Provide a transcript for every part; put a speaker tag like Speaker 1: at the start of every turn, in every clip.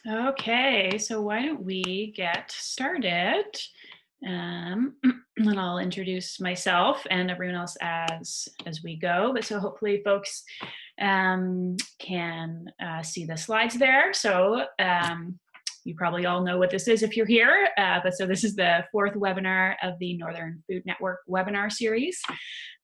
Speaker 1: Okay, so why don't we get started? And I'll introduce myself and everyone else as we go. But so hopefully folks can see the slides there. So you probably all know what this is if you're here. But so this is the fourth webinar of the Northern Food Network webinar series.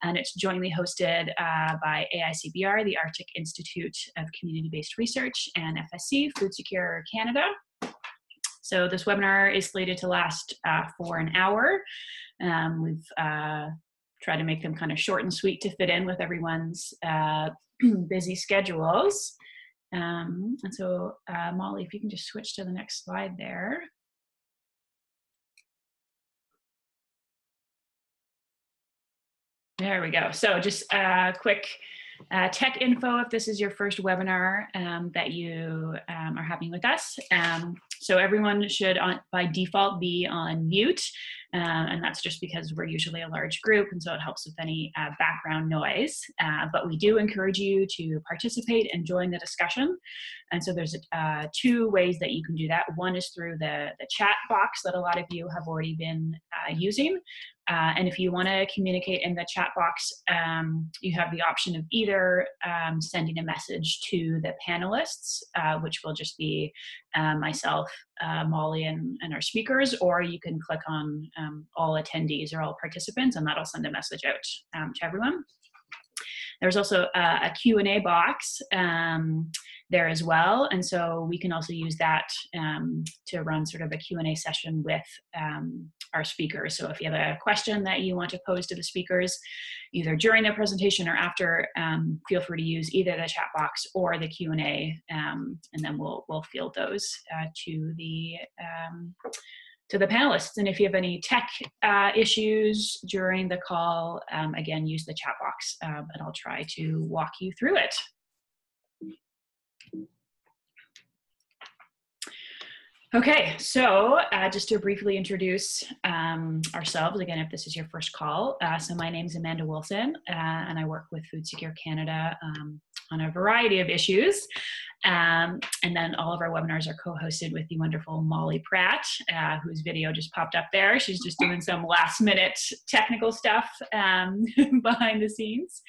Speaker 1: And it's jointly hosted by AICBR, the Arctic Institute of Community-Based Research, and FSC, Food Secure Canada. So this webinar is slated to last for an hour. We've tried to make them kind of short and sweet to fit in with everyone's busy schedules. And so Molly, if you can just switch to the next slide there. There we go. So just quick tech info if this is your first webinar that you are having with us. So everyone should by default be on mute, and that's just because we're usually a large group, and so it helps with any background noise. But we do encourage you to participate and join the discussion. And so there's two ways that you can do that. One is through the chat box that a lot of you have already been using. And if you want to communicate in the chat box, you have the option of either sending a message to the panelists, which will just be myself, Molly, and our speakers, or you can click on all attendees or all participants, and that'll send a message out to everyone. There's also a Q&A box there as well, and so we can also use that to run sort of a Q&A session with our speakers. So if you have a question that you want to pose to the speakers, either during the presentation or after, feel free to use either the chat box or the Q&A, and then we'll field those to the panelists. And if you have any tech issues during the call, again, use the chat box, and I'll try to walk you through it. Okay, so just to briefly introduce ourselves, again, if this is your first call. So my name is Amanda Wilson, and I work with Food Secure Canada on a variety of issues. And then all of our webinars are co-hosted with the wonderful Molly Pratt, whose video just popped up there. She's just doing some last minute technical stuff behind the scenes.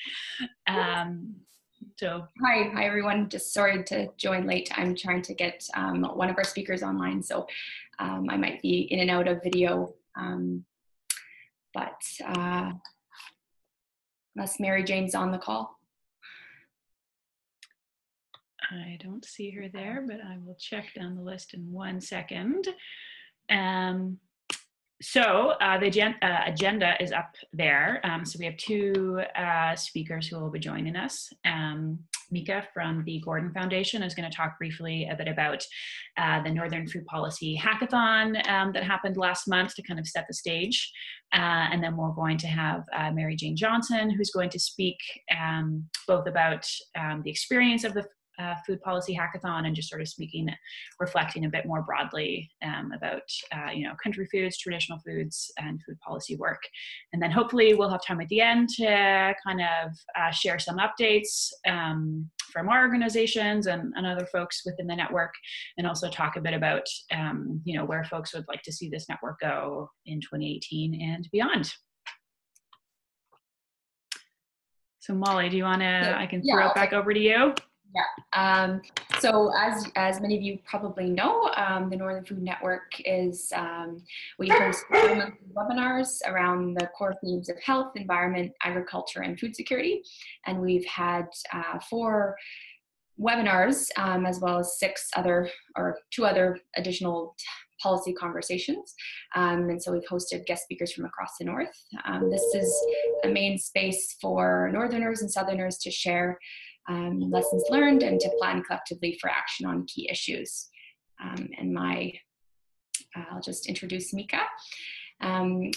Speaker 2: Hi everyone, just sorry to join late. I'm trying to get one of our speakers online, so I might be in and out of video, but unless Mary Jane's on the call.
Speaker 1: I don't see her there, but I will check down the list in 1 second. So the agenda is up there. So we have two speakers who will be joining us. Mieke from the Gordon Foundation is going to talk briefly a bit about the Northern Food Policy Hackathon that happened last month to kind of set the stage. And then we're going to have Mary Jane Johnson, who's going to speak both about the experience of the Food Policy Hackathon and just sort of reflecting a bit more broadly about country foods, traditional foods, and food policy work. And then hopefully we'll have time at the end to kind of share some updates from our organizations and other folks within the network, and also talk a bit about where folks would like to see this network go in 2018 and beyond. So Molly, do you want to? I can throw it back over to you.
Speaker 2: Yeah. So as many of you probably know, the Northern Food Network is, we host webinars around the core themes of health, environment, agriculture, and food security. And we've had 4 webinars, as well as 2 other additional policy conversations. And so we've hosted guest speakers from across the North. This is a main space for Northerners and Southerners to share lessons learned and to plan collectively for action on key issues. I'll just introduce Mieke.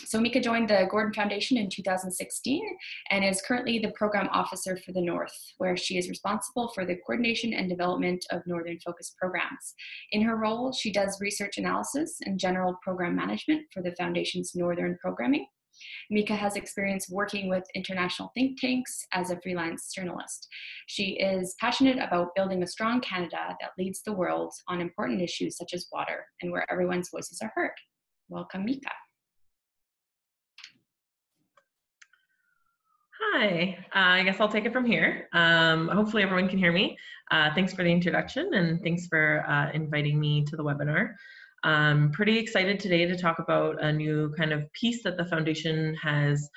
Speaker 2: So Mieke joined the Gordon Foundation in 2016 and is currently the program officer for the North, where she is responsible for the coordination and development of Northern focused programs. In her role, she does research analysis and general program management for the Foundation's Northern programming. Mieke has experience working with international think tanks as a freelance journalist. She is passionate about building a strong Canada that leads the world on important issues such as water and where everyone's voices are heard. Welcome, Mieke.
Speaker 3: Hi, I guess I'll take it from here. Hopefully everyone can hear me. Thanks for the introduction and thanks for inviting me to the webinar. I'm pretty excited today to talk about a new kind of piece that the Foundation has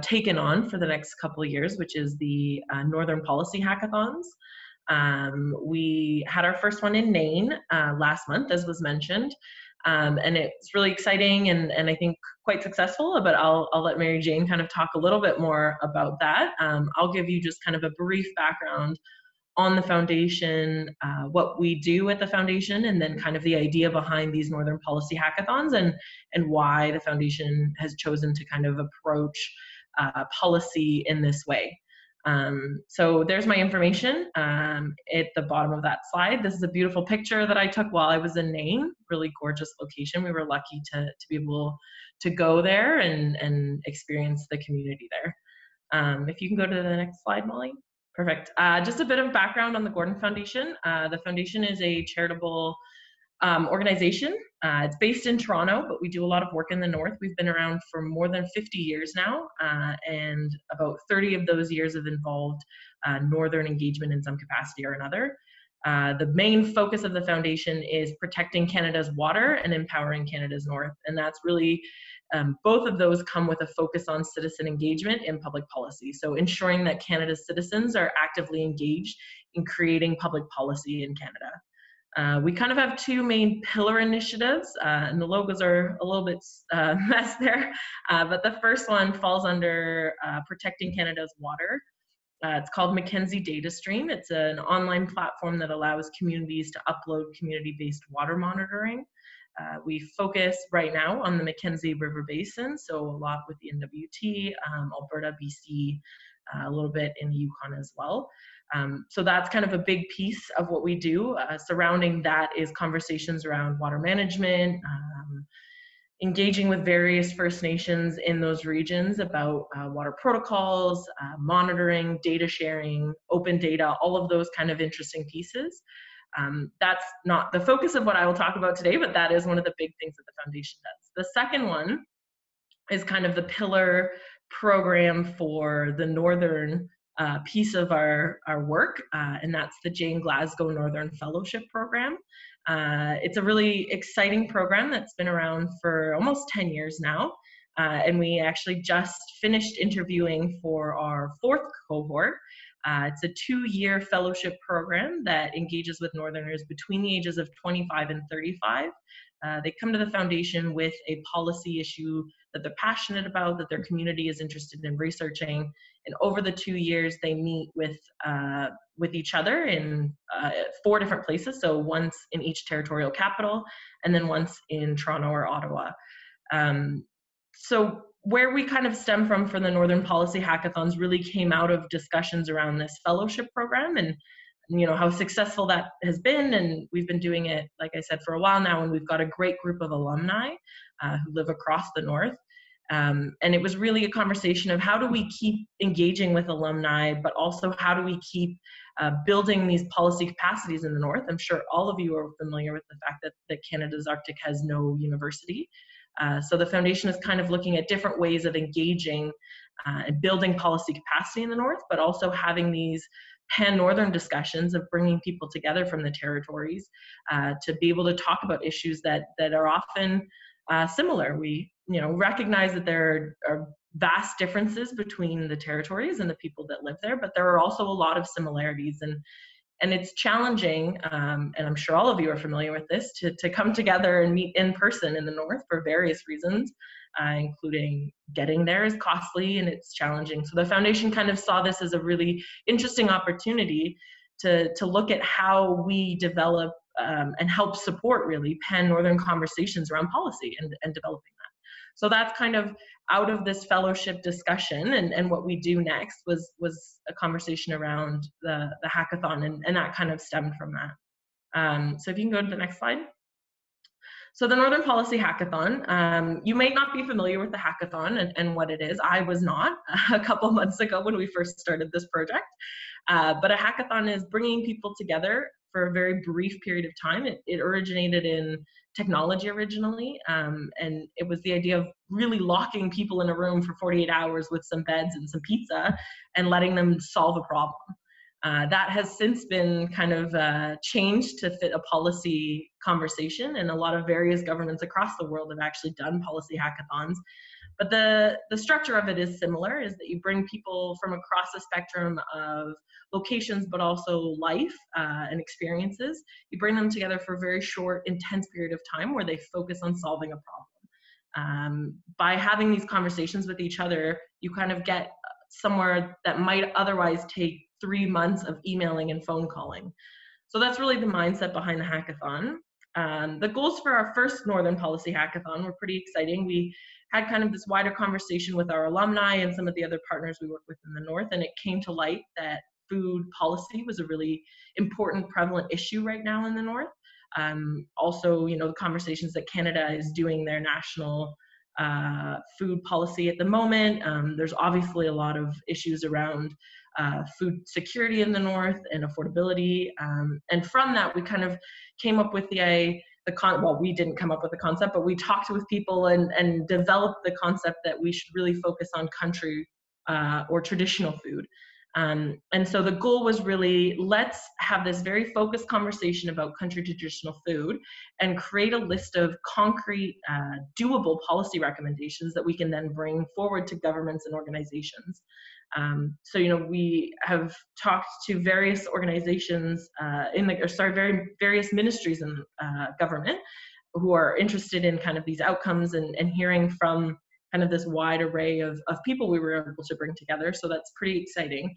Speaker 3: taken on for the next couple of years, which is the Northern Policy Hackathons. We had our first one in Nain last month, as was mentioned. And it's really exciting and I think quite successful, but I'll let Mary Jane kind of talk a little bit more about that. I'll give you just kind of a brief background on the Foundation, what we do at the Foundation, and then kind of the idea behind these Northern Policy Hackathons and why the Foundation has chosen to kind of approach policy in this way. So there's my information at the bottom of that slide. This is a beautiful picture that I took while I was in Nain, really gorgeous location. We were lucky to be able to go there and experience the community there. If you can go to the next slide, Molly. Perfect. Just a bit of background on the Gordon Foundation. The Foundation is a charitable organization. It's based in Toronto, but we do a lot of work in the North. We've been around for more than 50 years now, and about 30 of those years have involved Northern engagement in some capacity or another. The main focus of the Foundation is protecting Canada's water and empowering Canada's North, and that's really both of those come with a focus on citizen engagement in public policy. So ensuring that Canada's citizens are actively engaged in creating public policy in Canada. We kind of have two main pillar initiatives, and the logos are a little bit messed there, but the first one falls under protecting Canada's water. It's called Mackenzie Data Stream. It's an online platform that allows communities to upload community-based water monitoring. We focus right now on the Mackenzie River Basin, so a lot with the NWT, Alberta, BC, a little bit in the Yukon as well. So that's kind of a big piece of what we do. Surrounding that is conversations around water management, engaging with various First Nations in those regions about water protocols, monitoring, data sharing, open data, all of those kind of interesting pieces. That's not the focus of what I will talk about today, but that is one of the big things that the Foundation does. The second one is kind of the pillar program for the Northern piece of our work, and that's the Jane Glasgow Northern Fellowship Program. It's a really exciting program that's been around for almost 10 years now, and we actually just finished interviewing for our fourth cohort. It's a 2-year fellowship program that engages with Northerners between the ages of 25 and 35. They come to the Foundation with a policy issue that they're passionate about, that their community is interested in researching, and over the 2 years they meet with each other in 4 different places, so once in each territorial capital and then once in Toronto or Ottawa. So where we kind of stem from for the Northern Policy Hackathons really came out of discussions around this fellowship program and you know how successful that has been, and we've been doing it, like I said, for a while now, and we've got a great group of alumni who live across the North. And it was really a conversation of how do we keep engaging with alumni, but also how do we keep building these policy capacities in the North. I'm sure all of you are familiar with the fact that Canada's Arctic has no university. So the Foundation is kind of looking at different ways of engaging and building policy capacity in the North, but also having these pan-Northern discussions of bringing people together from the territories to be able to talk about issues that are often similar. We recognize that there are vast differences between the territories and the people that live there, but there are also a lot of similarities, and it's challenging, and I'm sure all of you are familiar with this, to come together and meet in person in the North for various reasons, including getting there is costly and it's challenging. So the Foundation kind of saw this as a really interesting opportunity to look at how we develop and help support really pan-Northern conversations around policy and developing that. So that's kind of out of this fellowship discussion, and what we do next was a conversation around the hackathon, and that kind of stemmed from that. So if you can go to the next slide. So the Northern Policy Hackathon, you may not be familiar with the hackathon and what it is. I was not a couple months ago when we first started this project. But a hackathon is bringing people together for a very brief period of time. It originated in technology originally, and it was the idea of really locking people in a room for 48 hours with some beds and some pizza and letting them solve a problem. That has since been kind of changed to fit a policy conversation, and a lot of various governments across the world have actually done policy hackathons. But the structure of it is similar, is that you bring people from across the spectrum of locations, but also life and experiences. You bring them together for a very short, intense period of time where they focus on solving a problem. By having these conversations with each other, you kind of get somewhere that might otherwise take 3 months of emailing and phone calling. So that's really the mindset behind the hackathon. The goals for our first Northern Policy Hackathon were pretty exciting. We had kind of this wider conversation with our alumni and some of the other partners we work with in the North, and it came to light that food policy was a really important, prevalent issue right now in the North. Also, you know, the conversations that Canada is doing their national food policy at the moment. There's obviously a lot of issues around food security in the North and affordability. And from that, we kind of came up with well, we didn't come up with the concept, but we talked with people and developed the concept that we should really focus on country or traditional food. And so the goal was really, let's have this very focused conversation about country traditional food and create a list of concrete, doable policy recommendations that we can then bring forward to governments and organizations. So, you know, we have talked to various organizations various ministries in government who are interested in kind of these outcomes and hearing from kind of this wide array of people we were able to bring together. So that's pretty exciting.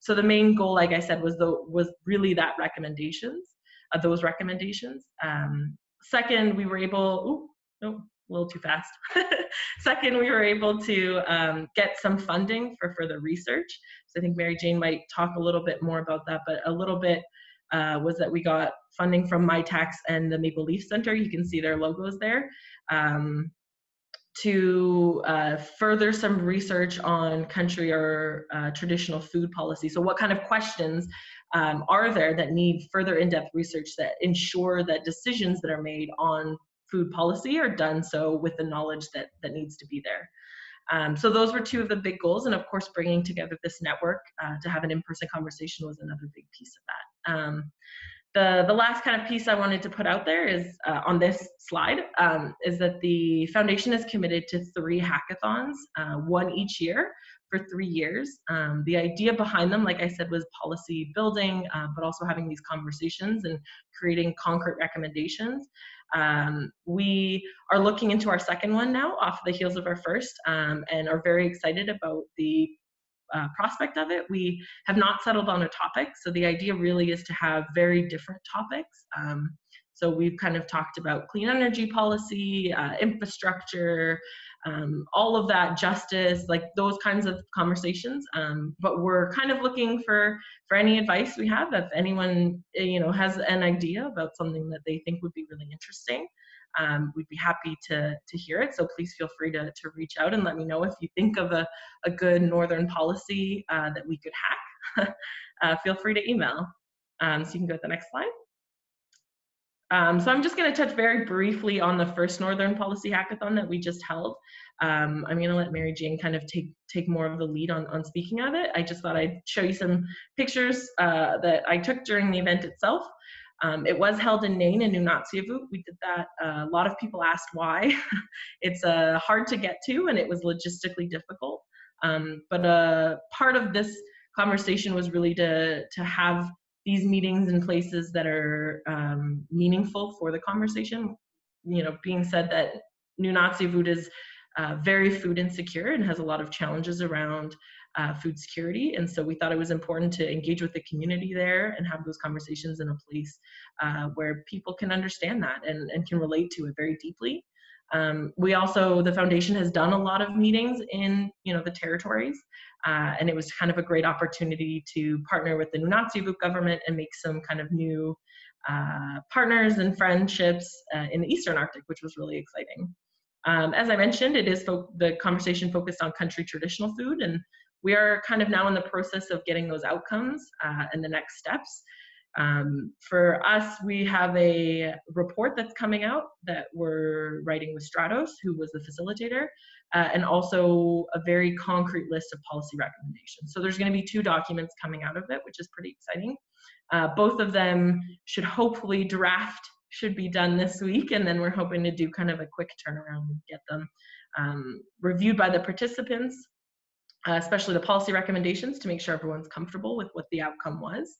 Speaker 3: So the main goal, like I said, was really that those recommendations. Second, we were able, a little too fast. Second, we were able to get some funding for further research. So I think Mary Jane might talk a little bit more about that, but a little bit was that we got funding from MyTax and the Maple Leaf Center. You can see their logos there. To further some research on country or traditional food policy. So what kind of questions are there that need further in-depth research that ensure that decisions that are made on food policy are done so with the knowledge that needs to be there. So those were two of the big goals, and of course bringing together this network to have an in-person conversation was another big piece of that. The last kind of piece I wanted to put out there is on this slide is that the foundation is committed to 3 hackathons, one each year for 3 years. The idea behind them, like I said, was policy building, but also having these conversations and creating concrete recommendations. We are looking into our second one now off the heels of our first, and are very excited about the prospect of it. We have not settled on a topic, so the idea really is to have very different topics. So we've kind of talked about clean energy policy, infrastructure, all of that, justice, like those kinds of conversations. But we're kind of looking for any advice we have. If anyone has an idea about something that they think would be really interesting, we'd be happy to hear it. So please feel free to reach out and let me know if you think of a good Northern policy that we could hack. Feel free to email. So you can go to the next slide. So I'm just going to touch very briefly on the first Northern Policy Hackathon that we just held. I'm going to let Mary Jane kind of take more of the lead on speaking of it. I just thought I'd show you some pictures that I took during the event itself. It was held in Nain and Nunatsiavut. We did that. A lot of people asked why. It's hard to get to, and it was logistically difficult. But part of this conversation was really to have these meetings in places that are meaningful for the conversation. Being said that Nunatsiavut is very food insecure and has a lot of challenges around food security. And so we thought it was important to engage with the community there and have those conversations in a place where people can understand that and can relate to it very deeply. We also, the foundation has done a lot of meetings in, the territories, and it was kind of a great opportunity to partner with the Nunatsiavut government and make some kind of new partners and friendships in the Eastern Arctic, which was really exciting. As I mentioned, it is the conversation focused on country traditional food, and we are kind of now in the process of getting those outcomes and the next steps. For us, we have a report that's coming out that we're writing with Stratos, who was the facilitator, and also a very concrete list of policy recommendations. So there's going to be 2 documents coming out of it, which is pretty exciting. Both of them should hopefully should be done this week, and then we're hoping to do kind of a quick turnaround and get them reviewed by the participants, especially the policy recommendations, to make sure everyone's comfortable with what the outcome was.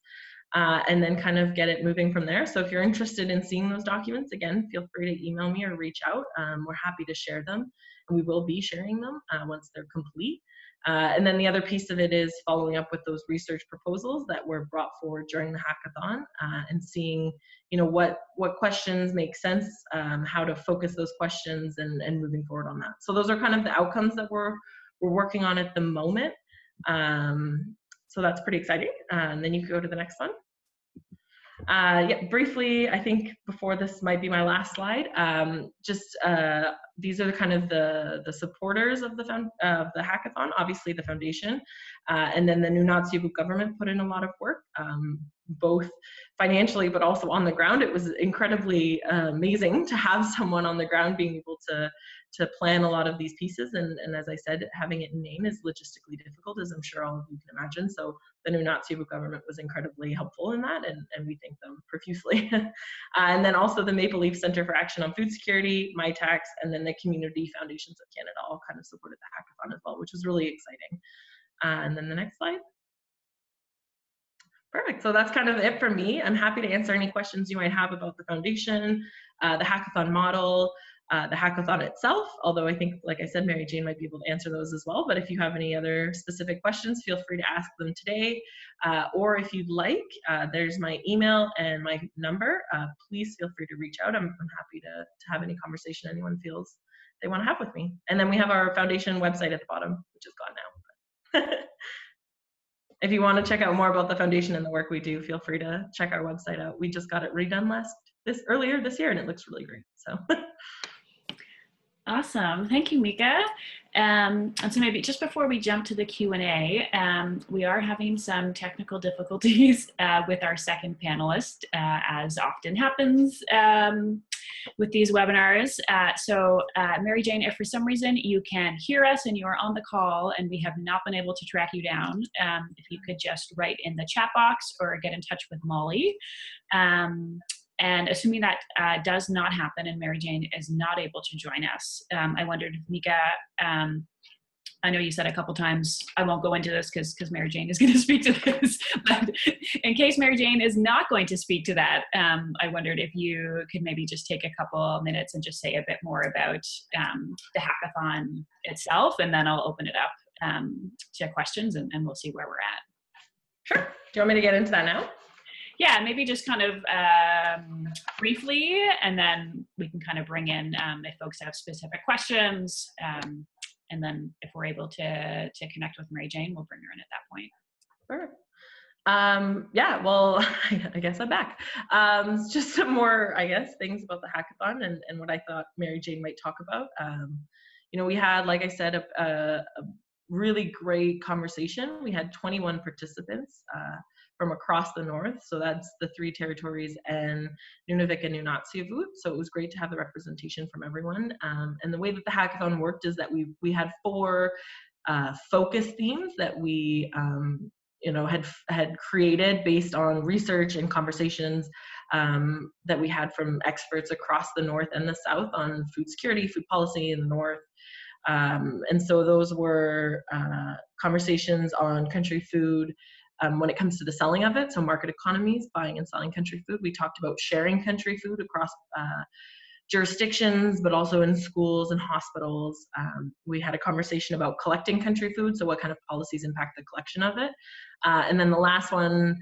Speaker 3: And then kind of get it moving from there. So if you're interested in seeing those documents, again, feel free to email me or reach out. We're happy to share them, and we will be sharing them once they're complete. And then the other piece of it is following up with those research proposals that were brought forward during the hackathon, and seeing, what questions make sense, how to focus those questions, and moving forward on that. So those are kind of the outcomes that we're working on at the moment. So that's pretty exciting. And then you can go to the next one. Yeah, briefly, I think before this might be my last slide, these are kind of the supporters of the hackathon, obviously the foundation, and then the Nunatsiavut government put in a lot of work, both financially, but also on the ground. It was incredibly amazing to have someone on the ground being able to plan a lot of these pieces. And as I said, having it in name is logistically difficult, as I'm sure all of you can imagine. So the Nunatsiavut government was incredibly helpful in that, and we thank them profusely. And then also the Maple Leaf Center for Action on Food Security, MyTax, and then the Community Foundations of Canada all kind of supported the hackathon as well, which was really exciting. And then the next slide. Perfect. So that's kind of it for me. I'm happy to answer any questions you might have about the foundation, the hackathon model, the hackathon itself, although I think, like I said, Mary Jane might be able to answer those as well. But if you have any other specific questions, feel free to ask them today. Or if you'd like, there's my email and my number. Please feel free to reach out. I'm happy to have any conversation anyone feels they want to have with me. And then we have our foundation website at the bottom, which is gone now. If you want to check out more about the foundation and the work we do, feel free to check our website out. We just got it redone earlier this year, and it looks really great. So.
Speaker 1: Awesome. Thank you, Mieke. And so maybe just before we jump to the Q&A, we are having some technical difficulties with our second panelist, as often happens with these webinars. So Mary Jane, if for some reason you can hear us and you are on the call and we have not been able to track you down, if you could just write in the chat box or get in touch with Molly. And assuming that does not happen and Mary Jane is not able to join us, I wondered if Mieke, I know you said a couple times, I won't go into this because Mary Jane is going to speak to this, but in case Mary Jane is not going to speak to that, I wondered if you could maybe just take a couple minutes and just say a bit more about the hackathon itself, and then I'll open it up to questions and we'll see where we're at.
Speaker 3: Sure. Do you want me to get into that now?
Speaker 1: Yeah, maybe just kind of briefly, and then we can kind of bring in if folks have specific questions, and then if we're able to connect with Mary Jane, we'll bring her in at that point.
Speaker 3: Sure. Yeah, well, I guess I'm back. Just some more, I guess, things about the hackathon and what I thought Mary Jane might talk about. We had, like I said, a really great conversation. We had 21 participants from across the north, so that's the 3 territories and Nunavik and Nunatsiavut. So it was great to have the representation from everyone. And the way that the hackathon worked is that we had 4 focus themes that we had created based on research and conversations that we had from experts across the north and the south on food security, food policy in the north. And so those were conversations on country food when it comes to the selling of it. So market economies, buying and selling country food. We talked about sharing country food across jurisdictions, but also in schools and hospitals. We had a conversation about collecting country food. So what kind of policies impact the collection of it? And then the last one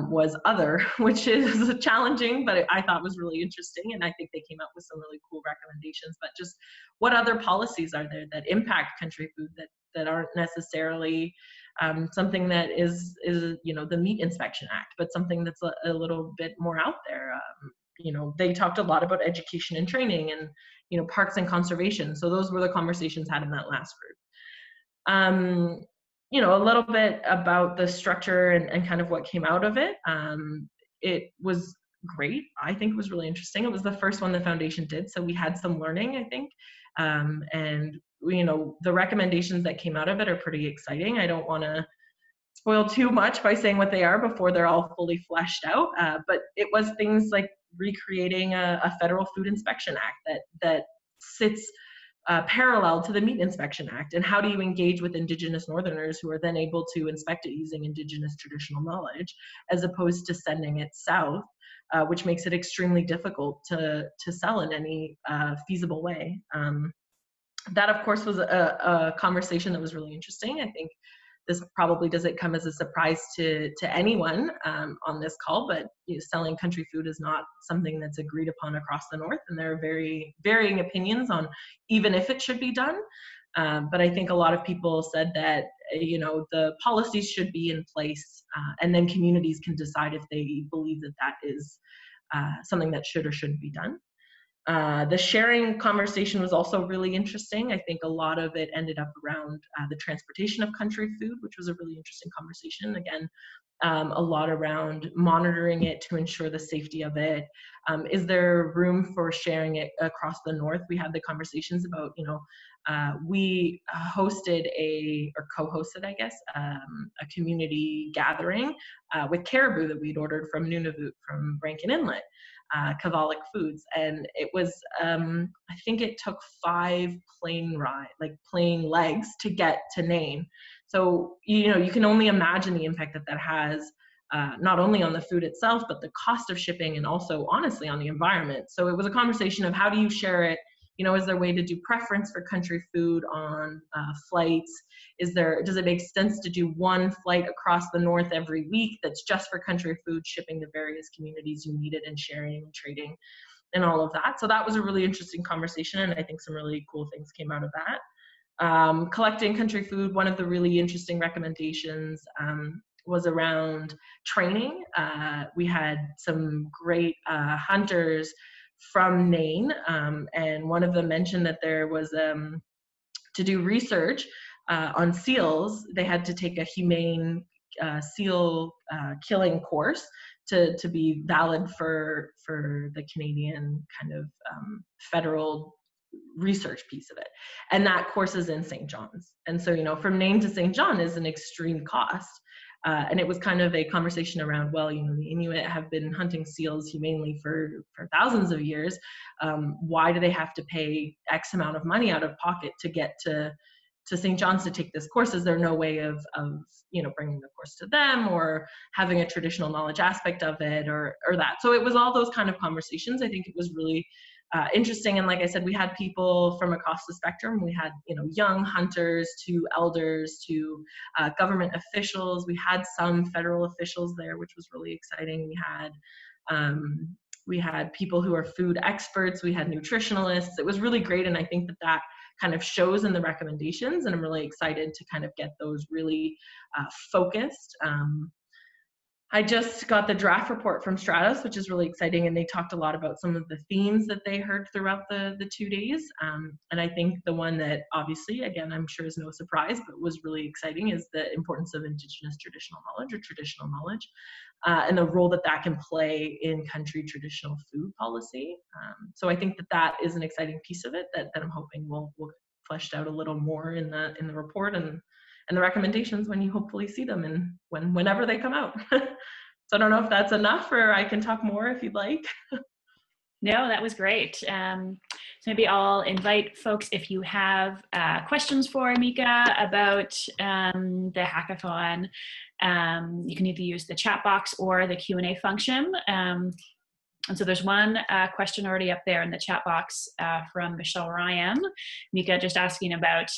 Speaker 3: was other, which is challenging, but I thought was really interesting. And I think they came up with some really cool recommendations. But just what other policies are there that impact country food that aren't necessarily something that is the Meat Inspection Act, but something that's a little bit more out there. They talked a lot about education and training and parks and conservation. So those were the conversations had in that last group. A little bit about the structure and kind of what came out of it. It was great. I think it was really interesting. It was the first one the foundation did, so we had some learning, I think. And the recommendations that came out of it are pretty exciting. I don't want to spoil too much by saying what they are before they're all fully fleshed out. But it was things like recreating a federal food inspection act that sits parallel to the Meat Inspection Act. And how do you engage with Indigenous Northerners who are then able to inspect it using Indigenous traditional knowledge, as opposed to sending it south, which makes it extremely difficult to sell in any feasible way. That, of course, was a conversation that was really interesting. I think this probably doesn't come as a surprise to anyone on this call, but selling country food is not something that's agreed upon across the North, and there are very varying opinions on even if it should be done. But I think a lot of people said that the policies should be in place, and then communities can decide if they believe that is something that should or shouldn't be done. The sharing conversation was also really interesting. I think a lot of it ended up around the transportation of country food, which was a really interesting conversation. Again, a lot around monitoring it to ensure the safety of it. Is there room for sharing it across the North? We had the conversations about, we hosted or co-hosted, I guess, a community gathering with caribou that we'd ordered from Nunatsiavut, from Rankin Inlet. Kavalik Foods, and it was I think it took 5 plane legs to get to Nain. So you can only imagine the impact that has, not only on the food itself, but the cost of shipping, and also honestly on the environment. So it was a conversation of how do you share it. Is there a way to do preference for country food on flights? Does it make sense to do one flight across the North every week that's just for country food, shipping to various communities you need it, and sharing and trading and all of that? So that was a really interesting conversation, and I think some really cool things came out of that. Collecting country food, one of the really interesting recommendations was around training. We had some great hunters from Nain, and one of them mentioned that there was to do research on seals, they had to take a humane seal killing course to be valid for the Canadian kind of federal research piece of it. And that course is in St. John's. And so, from Nain to St. John is an extreme cost. And it was kind of a conversation around, well, the Inuit have been hunting seals humanely for thousands of years. Why do they have to pay X amount of money out of pocket to get to St. John's to take this course? Is there no way of bringing the course to them, or having a traditional knowledge aspect of it, or that? So it was all those kind of conversations. I think it was really interesting. And like I said, we had people from across the spectrum. We had, young hunters to elders to government officials. We had some federal officials there, which was really exciting. We had people who are food experts. We had nutritionalists. It was really great. And I think that kind of shows in the recommendations. And I'm really excited to kind of get those really focused. I just got the draft report from Stratus, which is really exciting, and they talked a lot about some of the themes that they heard throughout the 2 days. And I think the one that obviously, again, I'm sure is no surprise, but was really exciting is the importance of Indigenous traditional knowledge, or traditional knowledge, and the role that can play in country traditional food policy. So I think that is an exciting piece of it that I'm hoping will fleshed out a little more in the report and the recommendations when you hopefully see them, and whenever they come out. So I don't know if that's enough, or I can talk more if you'd like.
Speaker 1: No, that was great. So maybe I'll invite folks, if you have questions for Mieke about the hackathon, you can either use the chat box or the Q&A function. And so there's one question already up there in the chat box from Michelle Ryan. Mieke just asking about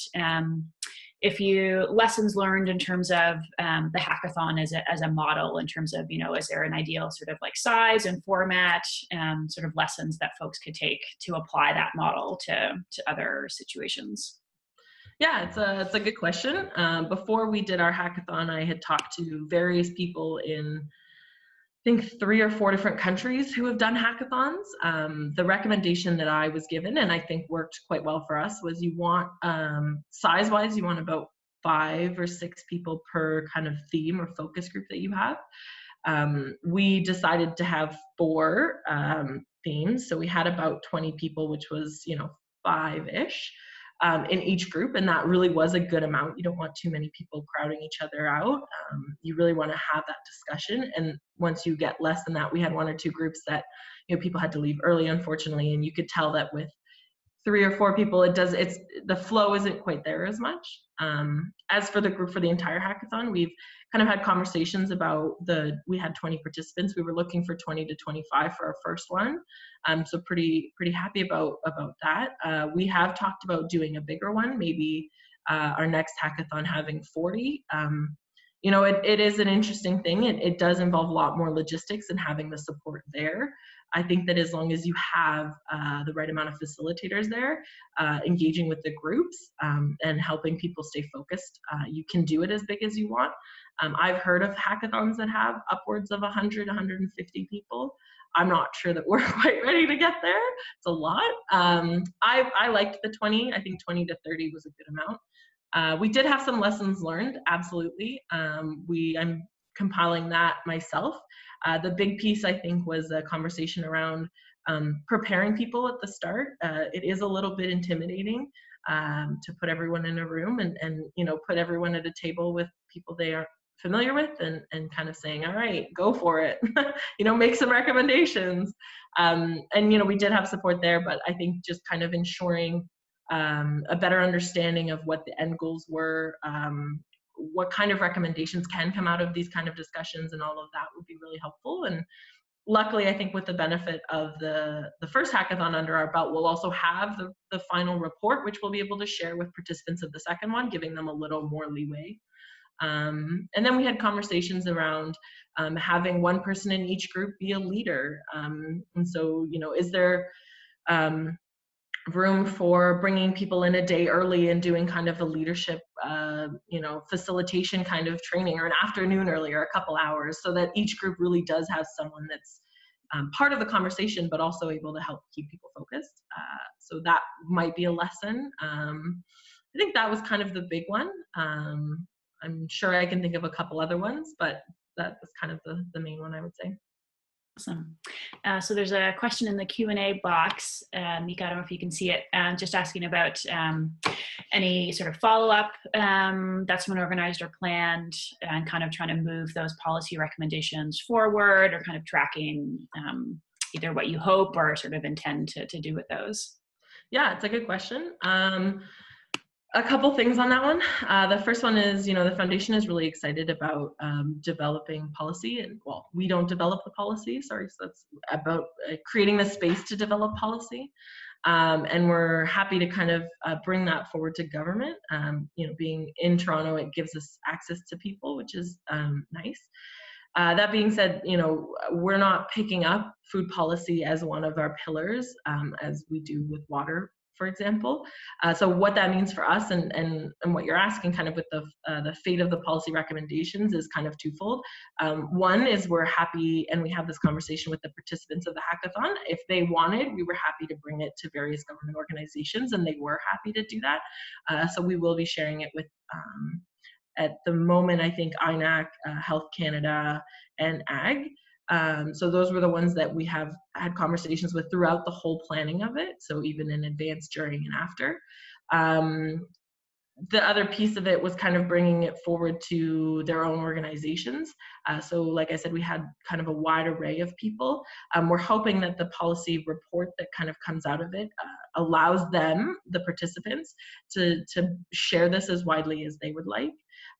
Speaker 1: if you lessons learned in terms of the hackathon as a model, in terms of, is there an ideal sort of like size and format, sort of lessons that folks could take to apply that model to other situations?
Speaker 3: Yeah, it's a good question. Before we did our hackathon, I had talked to various people in, I think, 3 or 4 different countries who have done hackathons. The recommendation that I was given, and I think worked quite well for us, was you want, size-wise, you want about 5 or 6 people per kind of theme or focus group that you have. We decided to have 4 themes, so we had about 20 people, which was, 5-ish. In each group, and that really was a good amount. You don't want too many people crowding each other out. You really want to have that discussion, and once you get less than that, we had 1 or 2 groups that people had to leave early, unfortunately, and you could tell that with 3 or 4 people, it's the flow isn't quite there as much. As for the group for the entire hackathon, we've kind of had conversations about we had 20 participants. We were looking for 20 to 25 for our first one. So pretty happy about that. We have talked about doing a bigger one, maybe our next hackathon having 40. It is an interesting thing. It does involve a lot more logistics and having the support there. I think that as long as you have the right amount of facilitators there, engaging with the groups and helping people stay focused, you can do it as big as you want. I've heard of hackathons that have upwards of 100, 150 people. I'm not sure that we're quite ready to get there. It's a lot. I liked the 20. I think 20 to 30 was a good amount. We did have some lessons learned, absolutely. I'm compiling that myself. The big piece, I think, was a conversation around preparing people at the start. It is a little bit intimidating to put everyone in a room and put everyone at a table with people they aren't familiar with and kind of saying, all right, go for it, make some recommendations. And we did have support there, but I think just kind of ensuring a better understanding of what the end goals were, what kind of recommendations can come out of these kind of discussions, and all of that would be really helpful. And luckily, I think with the benefit of the first hackathon under our belt, we'll also have the final report, which we'll be able to share with participants of the second one, giving them a little more leeway. And then we had conversations around having 1 person in each group be a leader. And so, is there room for bringing people in a day early and doing kind of a leadership, facilitation kind of training, or an afternoon early, or a couple hours, so that each group really does have someone that's part of the conversation, but also able to help keep people focused. So that might be a lesson. I think that was kind of the big one. I'm sure I can think of a couple other ones, but that was kind of the main one, I would say.
Speaker 1: Awesome. So there's a question in the Q&A box. Mieke, I don't know if you can see it, just asking about any sort of follow-up that's been organized or planned, and kind of trying to move those policy recommendations forward, or kind of tracking either what you hope or sort of intend to do with those.
Speaker 3: Yeah, it's a good question. A couple things on that one. The first one is, the foundation is really excited about developing policy, and well, we don't develop the policy, sorry, so that's about creating the space to develop policy. And we're happy to kind of bring that forward to government. Being in Toronto, it gives us access to people, which is nice. That being said, we're not picking up food policy as one of our pillars, as we do with water, for example. So what that means for us, and what you're asking kind of with the fate of the policy recommendations, is kind of twofold. One is we're happy, and we have this conversation with the participants of the hackathon. If they wanted, we were happy to bring it to various government organizations, and they were happy to do that. So we will be sharing it with, at the moment, I think INAC, Health Canada, and AG. So those were the ones that we have had conversations with throughout the whole planning of it, so even in advance, during, and after. The other piece of it was kind of bringing it forward to their own organizations. So like I said, we had kind of a wide array of people. We're hoping that the policy report that kind of comes out of it allows them, the participants, to share this as widely as they would like.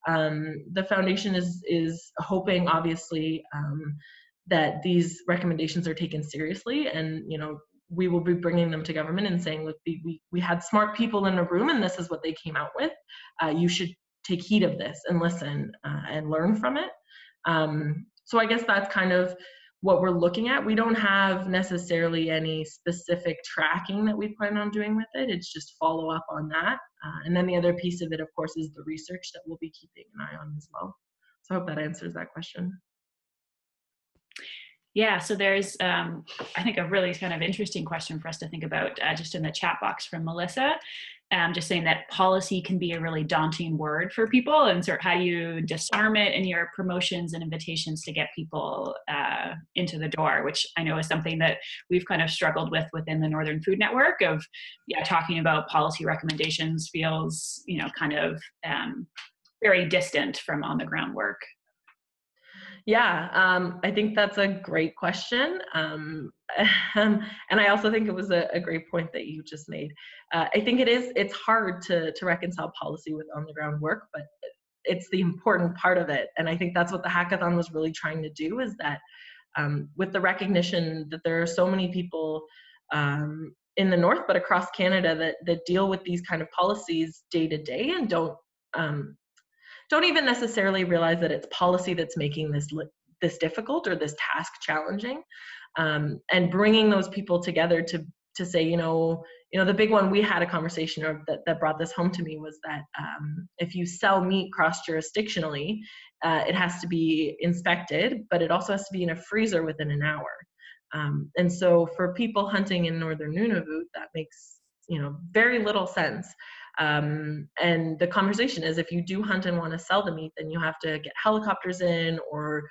Speaker 3: The foundation is hoping, obviously, that these recommendations are taken seriously, and we will be bringing them to government and saying, look, we had smart people in a room and this is what they came out with. You should take heed of this and listen and learn from it. So I guess that's kind of what we're looking at. We don't have necessarily any specific tracking that we plan on doing with it. It's just follow up on that. And then the other piece of it, of course, is the research that we'll be keeping an eye on as well. So I hope that answers that question.
Speaker 1: Yeah, so there's, I think, a really kind of interesting question for us to think about just in the chat box from Melissa, just saying that policy can be a really daunting word for people, and sort of how you disarm it in your promotions and invitations to get people into the door, which I know is something that we've kind of struggled with within the Northern Food Network of, talking about policy recommendations feels, kind of very distant from on the ground work.
Speaker 3: Yeah, I think that's a great question. And I also think it was a great point that you just made. I think it's hard to reconcile policy with on the ground work, but it's the important part of it. And I think that's what the hackathon was really trying to do, is that with the recognition that there are so many people in the North, but across Canada that deal with these kind of policies day to day and don't even necessarily realize that it's policy that's making this difficult or this task challenging, and bringing those people together to say, the big one we had a conversation of that brought this home to me was that if you sell meat cross-jurisdictionally, it has to be inspected, but it also has to be in a freezer within an hour. And so for people hunting in Northern Nunavut, that makes very little sense. And the conversation is, if you do hunt and want to sell the meat, then you have to get helicopters in, or,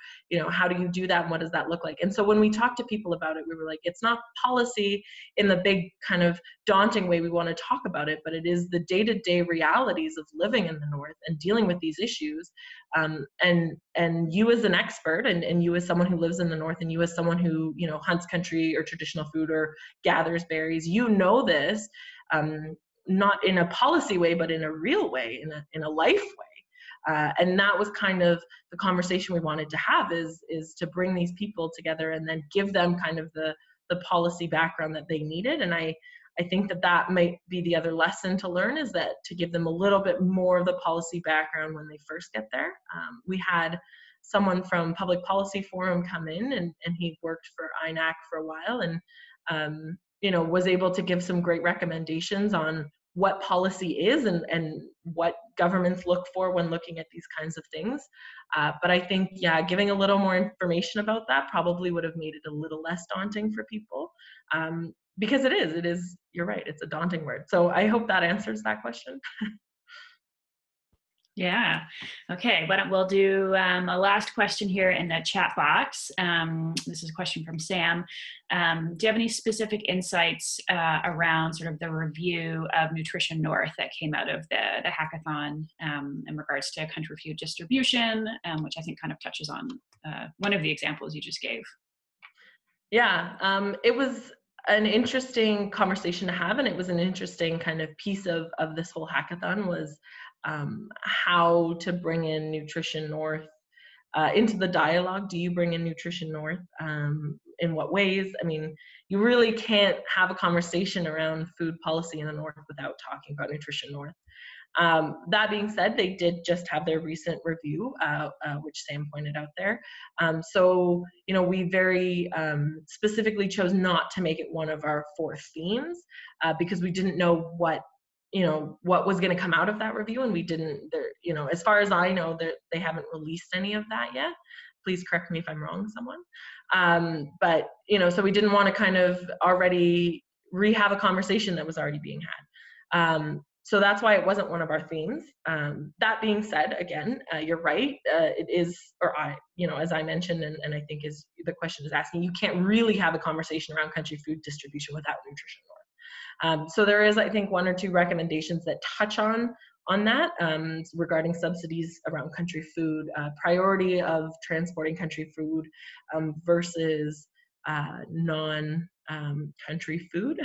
Speaker 3: how do you do that and what does that look like? And so when we talked to people about it, we were like, it's not policy in the big kind of daunting way we want to talk about it, but it is the day-to-day realities of living in the North and dealing with these issues. And you as an expert, and you as someone who lives in the North, and you as someone who, hunts country or traditional food or gathers berries, this, not in a policy way, but in a real way, in a life way. And that was kind of the conversation we wanted to have, is to bring these people together and then give them kind of the policy background that they needed. And I think that might be the other lesson to learn, is that to give them a little bit more of the policy background when they first get there. We had someone from Public Policy Forum come in, and he worked for INAC for a while, and was able to give some great recommendations on what policy is and what governments look for when looking at these kinds of things. But I think, giving a little more information about that probably would have made it a little less daunting for people, because it is, you're right, it's a daunting word. So I hope that answers that question.
Speaker 1: Yeah. Okay. We'll do a last question here in the chat box. This is a question from Sam. Do you have any specific insights around sort of the review of Nutrition North that came out of the hackathon in regards to country food distribution, which I think kind of touches on one of the examples you just gave?
Speaker 3: Yeah, it was an interesting conversation to have, and it was an interesting kind of piece of this whole hackathon, was how to bring in Nutrition North into the dialogue. Do you bring in Nutrition North? In what ways? I mean, you really can't have a conversation around food policy in the North without talking about Nutrition North. That being said, they did just have their recent review, which Sam pointed out there. So, we very specifically chose not to make it one of our 4 themes, because we didn't know what was going to come out of that review, and we didn't, as far as I know, they haven't released any of that yet. Please correct me if I'm wrong, someone. But, so we didn't want to kind of already have a conversation that was already being had. So that's why it wasn't one of our themes. That being said, again, you're right. It is, as I mentioned, and I think is the question is asking, you can't really have a conversation around country food distribution without Nutrition North. So there is, I think, 1 or 2 recommendations that touch on that, regarding subsidies around country food, priority of transporting country food versus non-country food.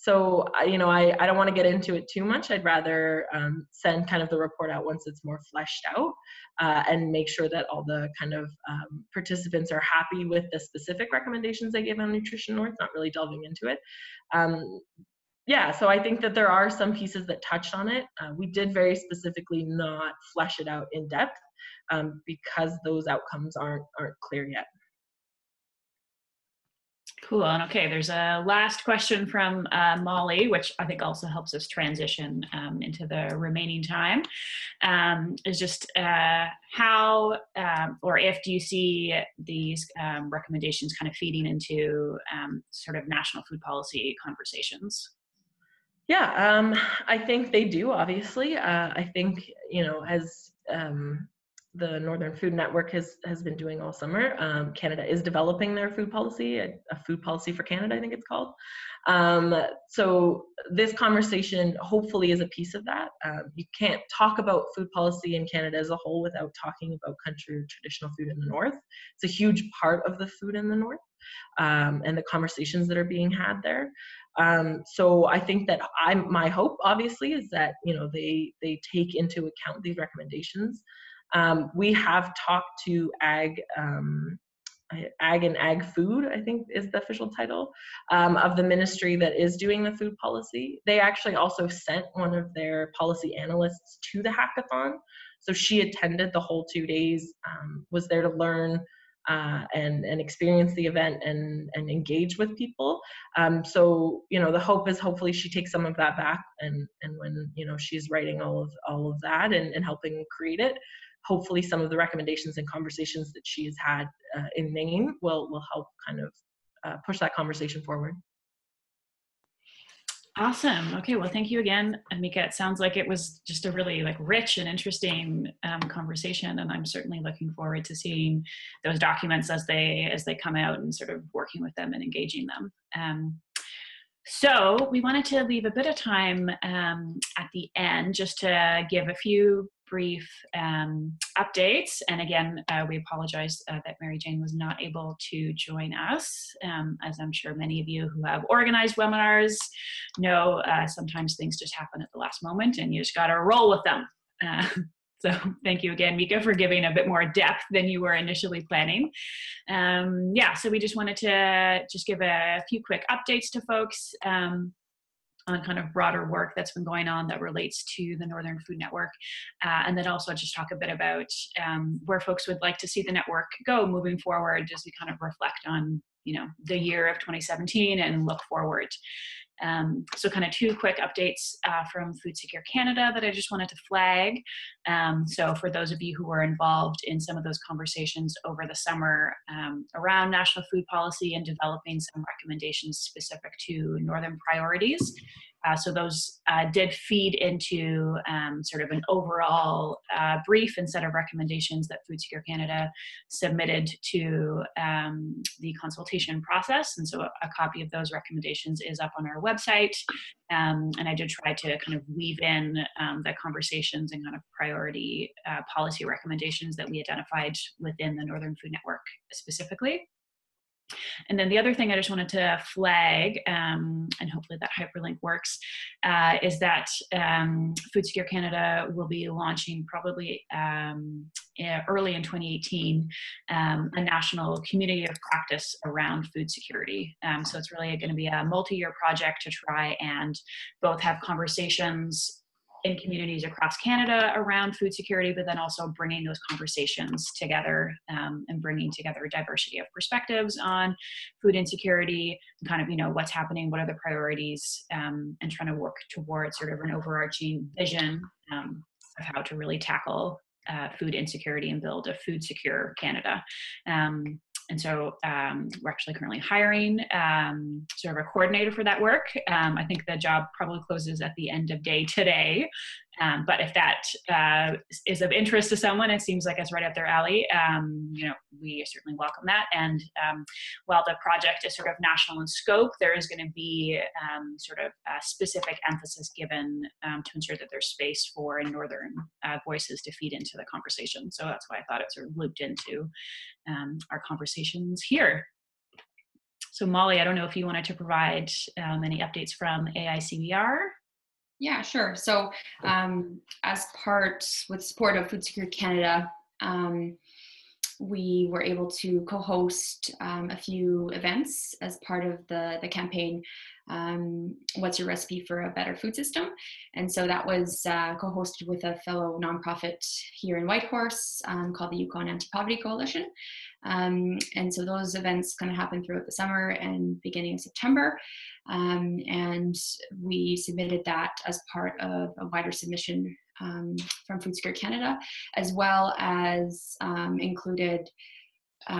Speaker 3: So, you know, I don't want to get into it too much. I'd rather send kind of the report out once it's more fleshed out, and make sure that all the kind of participants are happy with the specific recommendations I gave on Nutrition North, not really delving into it. Yeah, so I think that there are some pieces that touched on it. We did very specifically not flesh it out in depth, because those outcomes aren't clear yet.
Speaker 1: Cool. And okay, there's a last question from Molly, which I think also helps us transition into the remaining time. Is just how or if do you see these recommendations kind of feeding into sort of national food policy conversations?
Speaker 3: Yeah, I think they do, obviously. I think, you know, as the Northern Food Network has been doing all summer, Canada is developing their food policy, a food policy for Canada, I think it's called. So this conversation hopefully is a piece of that. You can't talk about food policy in Canada as a whole without talking about country or traditional food in the North. It's a huge part of the food in the North, and the conversations that are being had there. So I think that my hope obviously is that, you know, they take into account these recommendations. We have talked to Ag and Ag Food, I think is the official title, of the ministry that is doing the food policy. They actually also sent one of their policy analysts to the hackathon. So she attended the whole 2 days, was there to learn and experience the event and engage with people. So, you know, the hope is hopefully she takes some of that back, and when, you know, she's writing all of that and helping create it, hopefully some of the recommendations and conversations that she has had in Maine will help kind of push that conversation forward.
Speaker 1: Awesome. Okay. Well, thank you again, Mieke. It sounds like it was just a really rich and interesting conversation, and I'm certainly looking forward to seeing those documents as they come out and sort of working with them and engaging them. So we wanted to leave a bit of time at the end just to give a few brief updates. And again, we apologize that Mary Jane was not able to join us. As I'm sure many of you who have organized webinars know, sometimes things just happen at the last moment and you just got to roll with them. So thank you again, Mieke, for giving a bit more depth than you were initially planning. Yeah, so we just wanted to just give a few quick updates to folks on kind of broader work that's been going on that relates to the Northern Food Network. And then also just talk a bit about where folks would like to see the network go moving forward as we kind of reflect on, you know, the year of 2017 and look forward. So kind of two quick updates from Food Secure Canada that I just wanted to flag. So for those of you who were involved in some of those conversations over the summer around national food policy and developing some recommendations specific to Northern priorities, so those did feed into sort of an overall brief and set of recommendations that Food Secure Canada submitted to the consultation process. And so a copy of those recommendations is up on our website. And I did try to kind of weave in the conversations and kind of priority policy recommendations that we identified within the Northern Food Network specifically. And then the other thing I just wanted to flag, and hopefully that hyperlink works, is that Food Secure Canada will be launching probably early in 2018 a national community of practice around food security. So it's really going to be a multi-year project to try and both have conversations in communities across Canada around food security, but then also bringing those conversations together and bringing together a diversity of perspectives on food insecurity, and kind of, you know, what's happening, what are the priorities, and trying to work towards sort of an overarching vision of how to really tackle food insecurity and build a food secure Canada. And so we're actually currently hiring sort of a coordinator for that work. I think the job probably closes at the end of day today. But if that is of interest to someone, it seems like it's right up their alley. We certainly welcome that. And while the project is sort of national in scope, there is going to be sort of a specific emphasis given to ensure that there's space for Northern voices to feed into the conversation. So that's why I thought it sort of looped into our conversations here. So Molly, I don't know if you wanted to provide any updates from AICBR.
Speaker 2: Yeah, sure. So as part, with support of Food Security Canada, we were able to co-host a few events as part of the campaign, What's Your Recipe for a Better Food System? And so that was co-hosted with a fellow nonprofit here in Whitehorse called the Yukon Anti-Poverty Coalition. And so those events kind of happened throughout the summer and beginning of September. And we submitted that as part of a wider submission from Food Security Canada, as well as included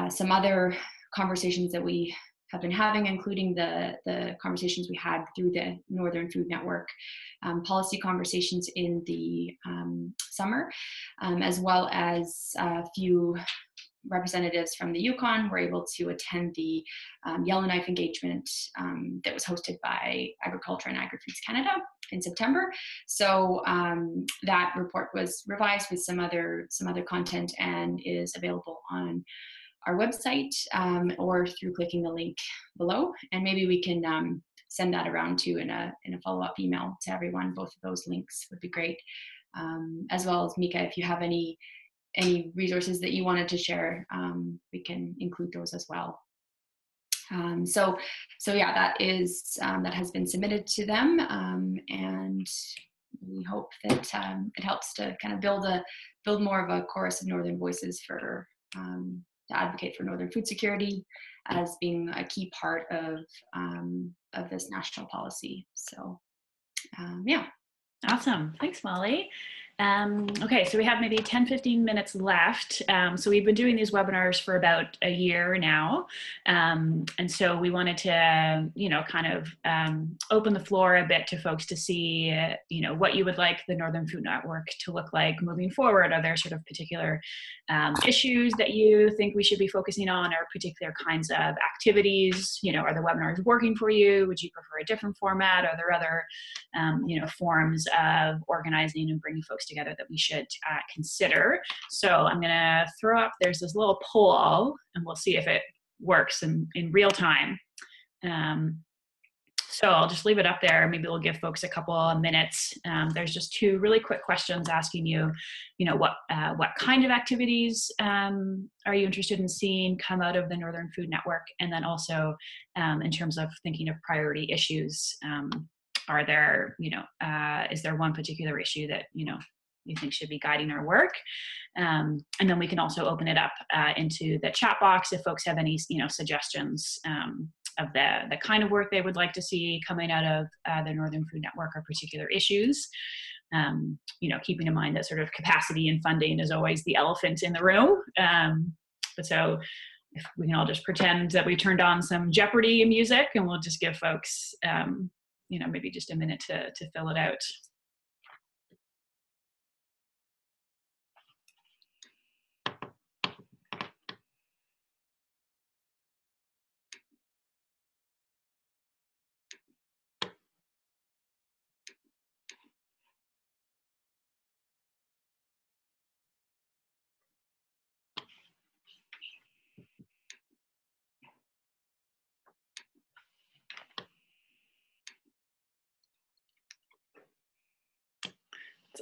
Speaker 2: some other conversations that we have been having, including the conversations we had through the Northern Food Network policy conversations in the summer, as well as a few representatives from the Yukon were able to attend the Yellowknife engagement that was hosted by Agriculture and Agri-Foods Canada in September. So that report was revised with some other content and is available on our website or through clicking the link below. And maybe we can send that around too in a follow-up email to everyone. Both of those links would be great. As well as Mieke, if you have any resources that you wanted to share, we can include those as well. So yeah, that has been submitted to them, and we hope that it helps to kind of build more of a chorus of Northern voices for to advocate for Northern food security as being a key part of this national policy. So yeah.
Speaker 1: Awesome. Thanks, Molly. Okay, so we have maybe 10-15 minutes left. So we've been doing these webinars for about a year now. And so we wanted to, kind of open the floor a bit to folks to see, what you would like the Northern Food Network to look like moving forward. Are there sort of particular issues that you think we should be focusing on, or particular kinds of activities? Are the webinars working for you? Would you prefer a different format? Are there other, forms of organizing and bringing folks together that we should consider? So I'm going to throw up, there's this little poll, and we'll see if it works in real time. So I'll just leave it up there. Maybe we'll give folks a couple of minutes. There's just two really quick questions asking you, what kind of activities are you interested in seeing come out of the Northern Food Network? And then also in terms of thinking of priority issues, are there, is there one particular issue that, you think should be guiding our work? And then we can also open it up into the chat box if folks have any, suggestions of the kind of work they would like to see coming out of the Northern Food Network or particular issues. Keeping in mind that sort of capacity and funding is always the elephant in the room. But so if we can all just pretend that we turned on some Jeopardy music, and we'll just give folks, maybe just a minute to fill it out.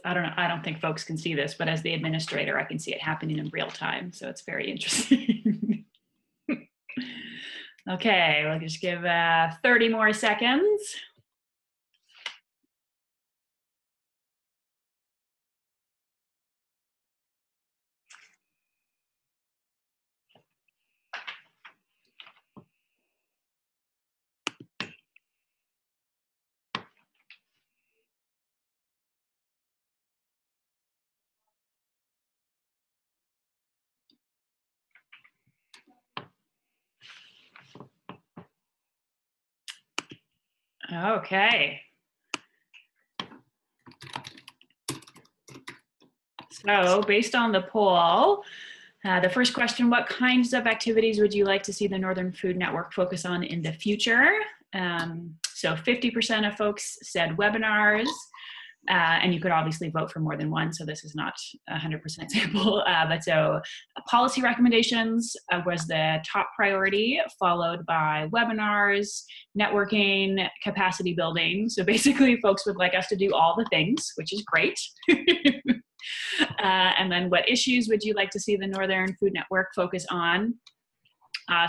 Speaker 1: I don't know, I don't think folks can see this, but as the administrator, I can see it happening in real time. So it's very interesting. Okay, we'll just give 30 more seconds. Okay. So based on the poll, the first question, what kinds of activities would you like to see the Northern Food Network focus on in the future? So 50% of folks said webinars, and you could obviously vote for more than one, so this is not 100% sample, but so policy recommendations was the top priority, followed by webinars, networking, capacity building. So basically folks would like us to do all the things, which is great. And then what issues would you like to see the Northern Food Network focus on?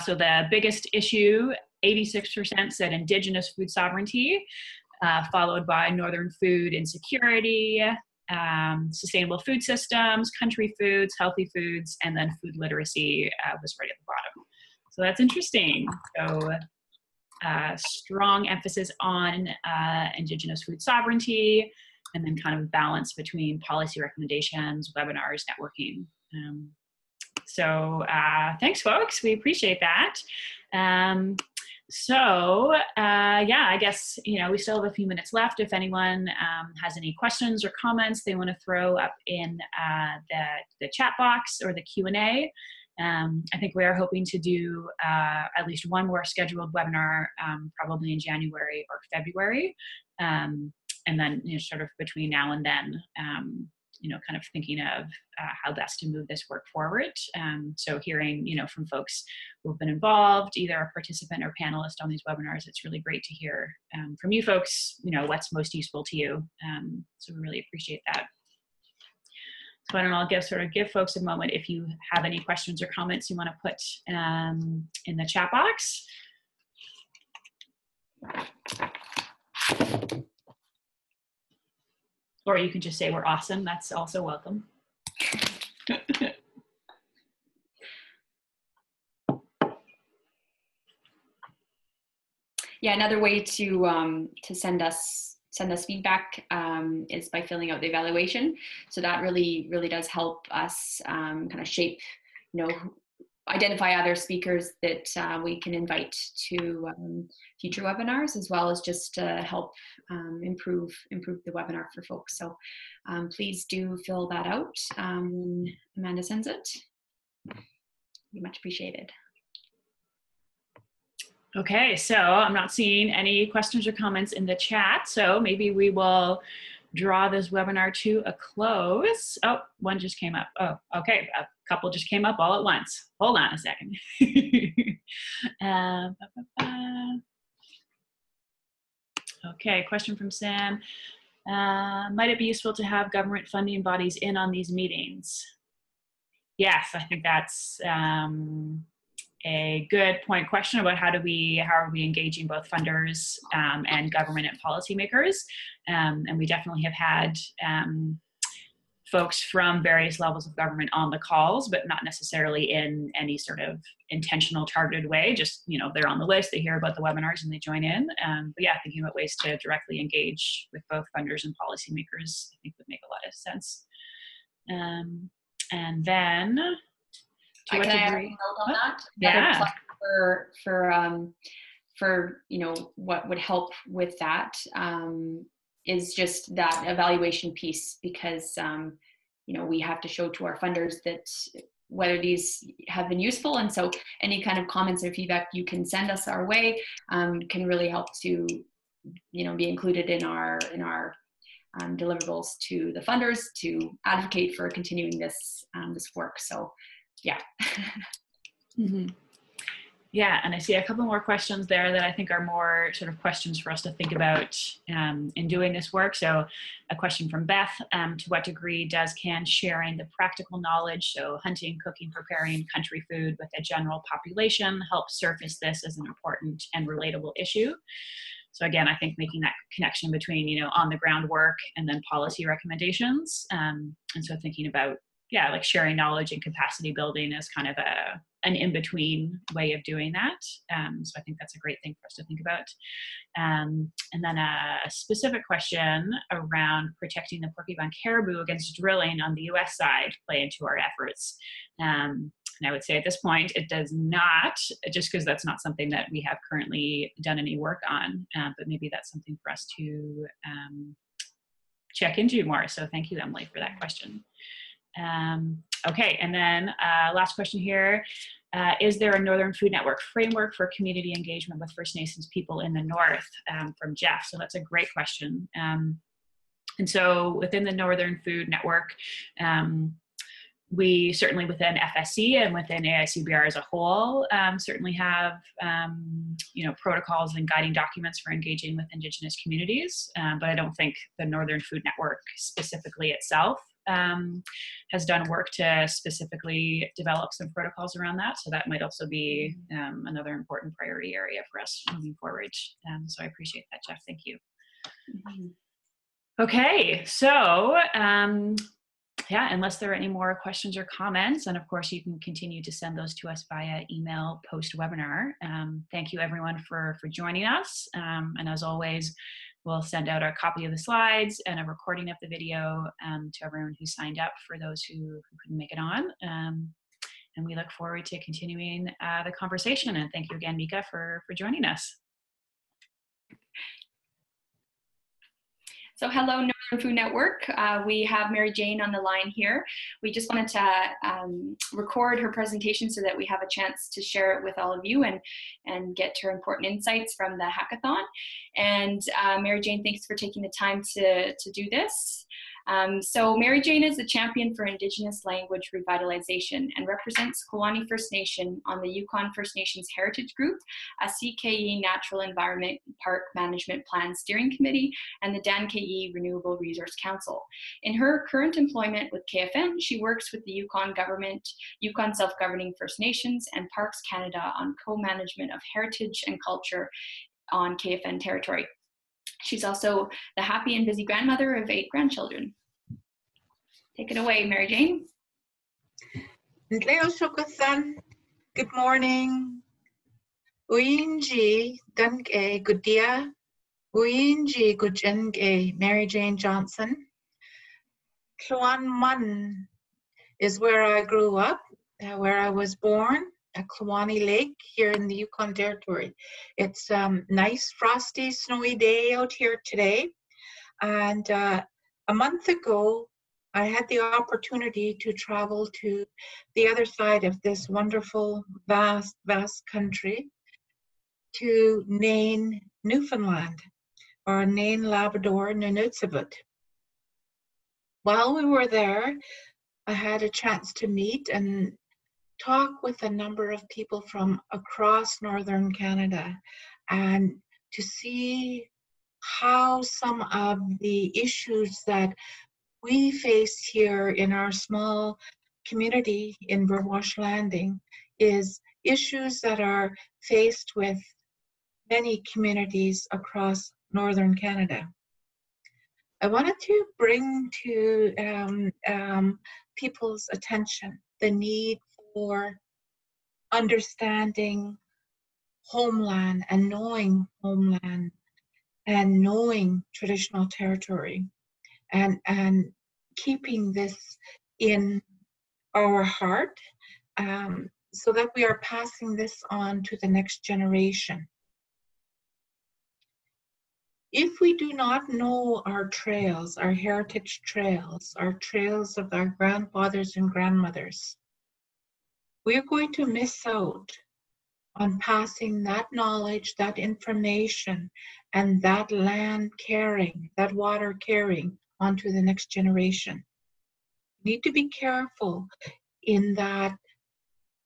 Speaker 1: So the biggest issue, 86% said Indigenous food sovereignty, followed by Northern food insecurity, sustainable food systems, country foods, healthy foods, and then food literacy was right at the bottom. So that's interesting. So strong emphasis on Indigenous food sovereignty, and then kind of balance between policy recommendations, webinars, networking. So thanks, folks. We appreciate that. Yeah, I guess, we still have a few minutes left. If anyone has any questions or comments they want to throw up in the chat box or the Q&A. I think we are hoping to do at least one more scheduled webinar, probably in January or February. And then, sort of between now and then, kind of thinking of how best to move this work forward. So hearing, from folks who have been involved, either a participant or panelist on these webinars, it's really great to hear from you folks, what's most useful to you. So we really appreciate that. So I don't know, I'll give folks a moment if you have any questions or comments you want to put in the chat box. Or you can just say we're awesome. That's also welcome.
Speaker 2: Yeah, another way to send us feedback is by filling out the evaluation. So that really does help us kind of shape, identify other speakers that we can invite to future webinars, as well as just help improve the webinar for folks. So please do fill that out when Amanda sends it. Be much appreciated.
Speaker 1: Okay, so I'm not seeing any questions or comments in the chat, so maybe we will draw this webinar to a close. Oh, one just came up. Oh, okay, a couple just came up all at once. Hold on a second. Okay, question from Sam. Might it be useful to have government funding bodies in on these meetings? Yes, I think that's a good point question about how are we engaging both funders and government and policymakers. And we definitely have had folks from various levels of government on the calls, but not necessarily in any sort of intentional targeted way. Just, they're on the list, they hear about the webinars and they join in. But yeah, thinking about ways to directly engage with both funders and policymakers, I think would make a lot of sense. And then,
Speaker 2: Can I add a note on that?
Speaker 1: Yeah.
Speaker 2: For what would help with that is just that evaluation piece, because we have to show to our funders that whether these have been useful, and so any kind of comments or feedback you can send us our way can really help to be included in our deliverables to the funders to advocate for continuing this work. So yeah.
Speaker 1: Mm-hmm. Yeah, and I see a couple more questions there that I think are more sort of questions for us to think about in doing this work. So a question from Beth, to what degree can sharing the practical knowledge, so hunting, cooking, preparing country food with a general population, help surface this as an important and relatable issue? So again, I think making that connection between, on the ground work and then policy recommendations. And so thinking about, like sharing knowledge and capacity building as kind of an in-between way of doing that. So I think that's a great thing for us to think about. And then a specific question around protecting the porcupine caribou against drilling on the US side play into our efforts. And I would say at this point, it does not, just because that's not something that we have currently done any work on, but maybe that's something for us to check into more. So thank you, Emily, for that question. Okay, and then last question here. Is there a Northern Food Network framework for community engagement with First Nations people in the North? From Jeff. So that's a great question. And so within the Northern Food Network, we certainly within FSC and within AICBR as a whole certainly have protocols and guiding documents for engaging with Indigenous communities, but I don't think the Northern Food Network specifically itself has done work to specifically develop some protocols around that. So that might also be another important priority area for us moving forward. So I appreciate that, Jeff. Thank you. Okay, so yeah, unless there are any more questions or comments, and of course you can continue to send those to us via email post-webinar. Thank you everyone for joining us. And as always, we'll send out a copy of the slides and a recording of the video to everyone who signed up for those who couldn't make it on. And we look forward to continuing the conversation. And thank you again, Mieke, for joining us.
Speaker 2: So hello, Northern Food Network. We have Mary Jane on the line here. We just wanted to record her presentation so that we have a chance to share it with all of you and get her important insights from the hackathon. And Mary Jane, thanks for taking the time to do this. So Mary Jane is the champion for Indigenous language revitalization and represents Kluane First Nation on the Yukon First Nations Heritage Group, a CKE Natural Environment Park Management Plan Steering Committee, and the Dan-KE Renewable Resource Council. In her current employment with KFN, she works with the Yukon government, Yukon Self-Governing First Nations, and Parks Canada on co-management of heritage and culture on KFN territory. She's also the happy and busy grandmother of 8 grandchildren. Take it away, Mary Jane.
Speaker 4: Good morning. Uyinji Dunke Gudia. Uyinji Gujenge Mary Jane Johnson. Kluane Mun is where I grew up, where I was born, at Kluane Lake here in the Yukon Territory. It's a nice, frosty, snowy day out here today. And a month ago, I had the opportunity to travel to the other side of this wonderful, vast, vast country to Nain, Newfoundland, or Nain, Labrador, Nunatsiavut. While we were there, I had a chance to meet and talk with a number of people from across Northern Canada and to see how some of the issues that we face here in our small community in Burwash Landing is issues that are faced with many communities across Northern Canada. I wanted to bring to people's attention the need for understanding homeland and knowing homeland and knowing traditional territory and keeping this in our heart so that we are passing this on to the next generation. If we do not know our trails, our heritage trails, our trails of our grandfathers and grandmothers, we are going to miss out on passing that knowledge, that information, and that land caring, that water caring onto the next generation. We need to be careful in that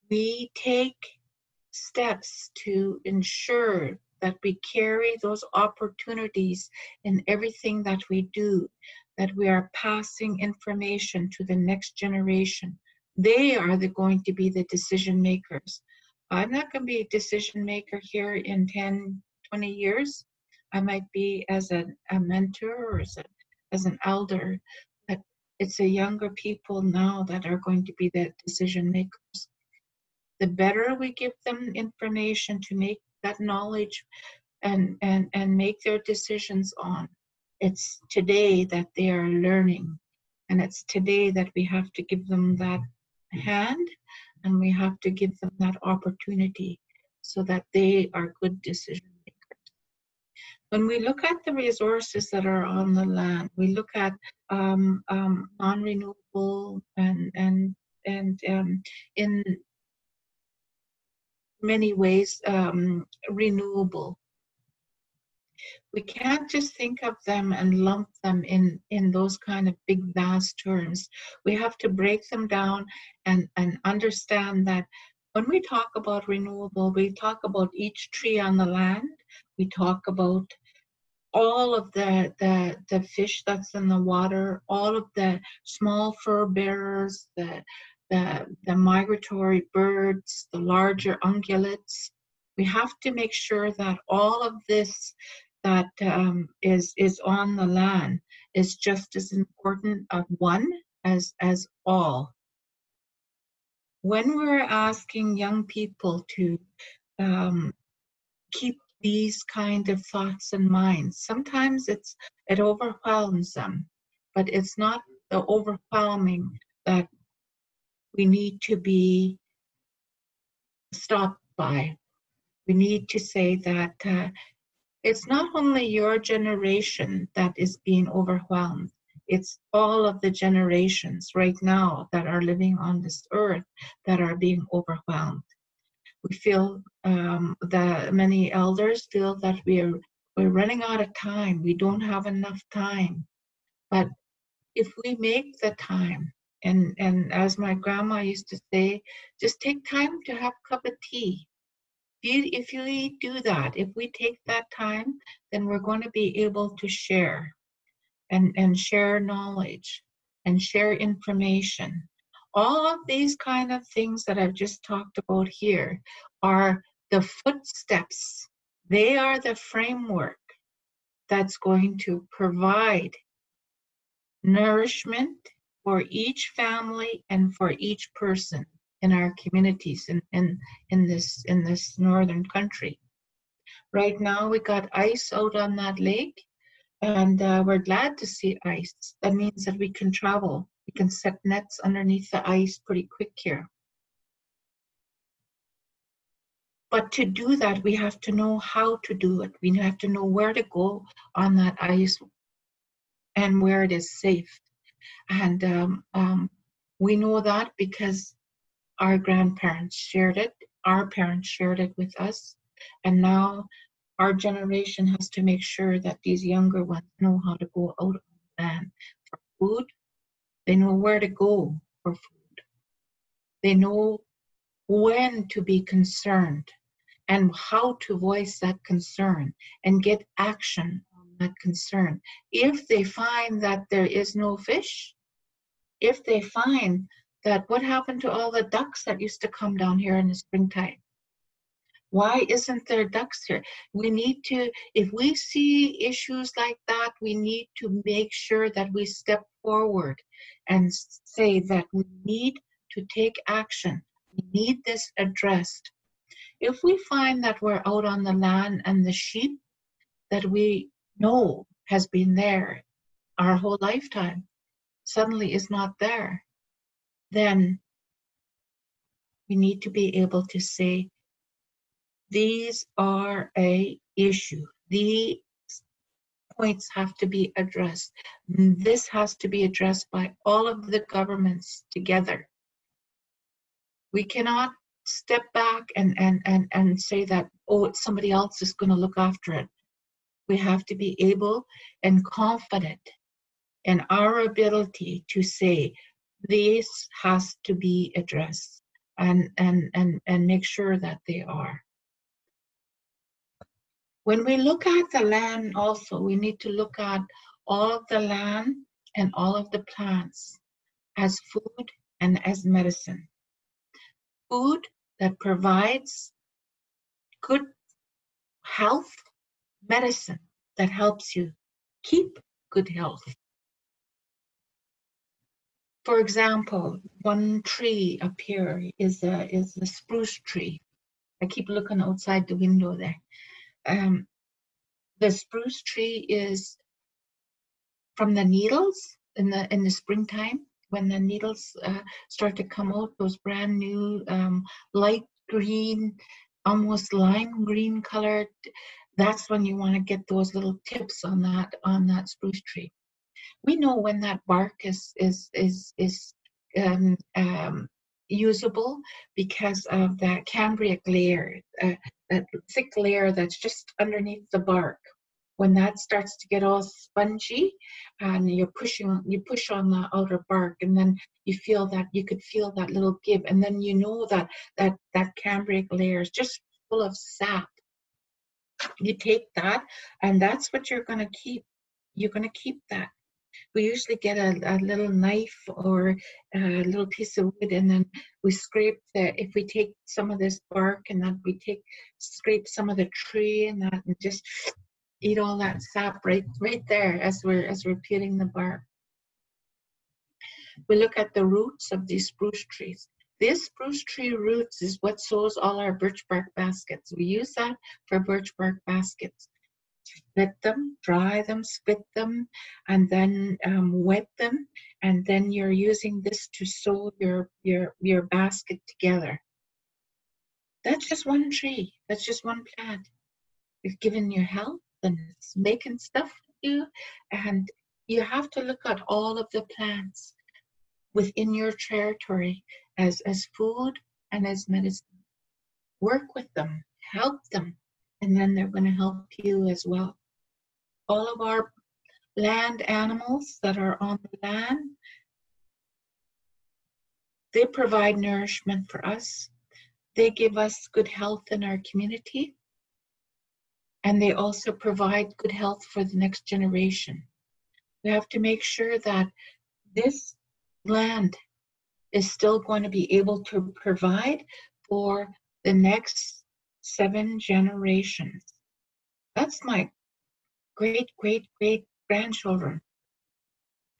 Speaker 4: we take steps to ensure that we carry those opportunities in everything that we do, that we are passing information to the next generation. They are going to be the decision makers. I'm not going to be a decision maker here in 10, 20 years. I might be as a mentor or as an elder, but it's the younger people now that are going to be the decision makers. The better we give them information to make that knowledge and make their decisions on, it's today that they are learning. And it's today that we have to give them that hand and we have to give them that opportunity so that they are good decision makers. When we look at the resources that are on the land, we look at non-renewable and in many ways renewable. We can't just think of them and lump them in those kind of big, vast terms. We have to break them down and understand that when we talk about renewable, we talk about each tree on the land. We talk about all of the fish that's in the water, all of the small fur bearers, the migratory birds, the larger ungulates. We have to make sure that all of this that is on the land is just as important of one as all. When we're asking young people to keep these kind of thoughts in mind, sometimes it overwhelms them, but it's not the overwhelming that we need to be stopped by. We need to say that it's not only your generation that is being overwhelmed, it's all of the generations right now that are living on this earth that are being overwhelmed. We feel many elders feel that we're running out of time. We don't have enough time. But if we make the time, and as my grandma used to say, just take time to have a cup of tea. If you do that, if we take that time, then we're going to be able to share and share knowledge and share information. All of these kind of things that I've just talked about here are the footsteps. They are the framework that's going to provide nourishment for each family and for each person in our communities in this northern country. Right now we got ice out on that lake, and we're glad to see ice. That means that we can travel. We can set nets underneath the ice pretty quick here. But to do that, we have to know how to do it. We have to know where to go on that ice and where it is safe. And we know that because our grandparents shared it, our parents shared it with us, and now our generation has to make sure that these younger ones know how to go out on the land for food. They know where to go for food. They know when to be concerned and how to voice that concern and get action on that concern. If they find that there is no fish, if they find that what happened to all the ducks that used to come down here in the springtime? Why isn't there ducks here? We need to, if we see issues like that, we need to make sure that we step forward and say that we need to take action. We need this addressed. If we find that we're out on the land and the sheep that we know has been there our whole lifetime suddenly is not there, then we need to be able to say, these are an issue. These points have to be addressed. This has to be addressed by all of the governments together. We cannot step back and say that, oh, somebody else is going to look after it. We have to be able and confident in our ability to say, this has to be addressed and make sure that they are. When we look at the land also, we need to look at all of the land and all of the plants as food and as medicine. Food that provides good health, medicine that helps you keep good health. For example, one tree up here is the spruce tree. I keep looking outside the window there. The spruce tree is from the needles in the springtime, when the needles start to come out, those brand new light green, almost lime green colored that's when you want to get those little tips on that spruce tree. We know when that bark is usable because of that cambric layer, that thick layer that's just underneath the bark. When that starts to get all spongy, and you push on the outer bark, and then you could feel that little give, and then you know that cambric layer is just full of sap. You take that, and that's what you're going to keep. You're going to keep that. We usually get a little knife or a little piece of wood, and then we scrape if we take some of this bark, and then scrape some of the tree and that, and just eat all that sap right there as we're peeling the bark. We look at the roots of these spruce trees. This spruce tree roots is what sews all our birch bark baskets. We use that for birch bark baskets. Split them, dry them, split them, and then wet them, and then you're using this to sew your basket together. That's just one tree. That's just one plant. It's giving you health, and it's making stuff for you, and you have to look at all of the plants within your territory as food and as medicine. Work with them, help them, and then they're going to help you as well. All of our land animals that are on the land, they provide nourishment for us. They give us good health in our community, and they also provide good health for the next generation. We have to make sure that this land is still going to be able to provide for the next 7 generations. That's my great grandchildren.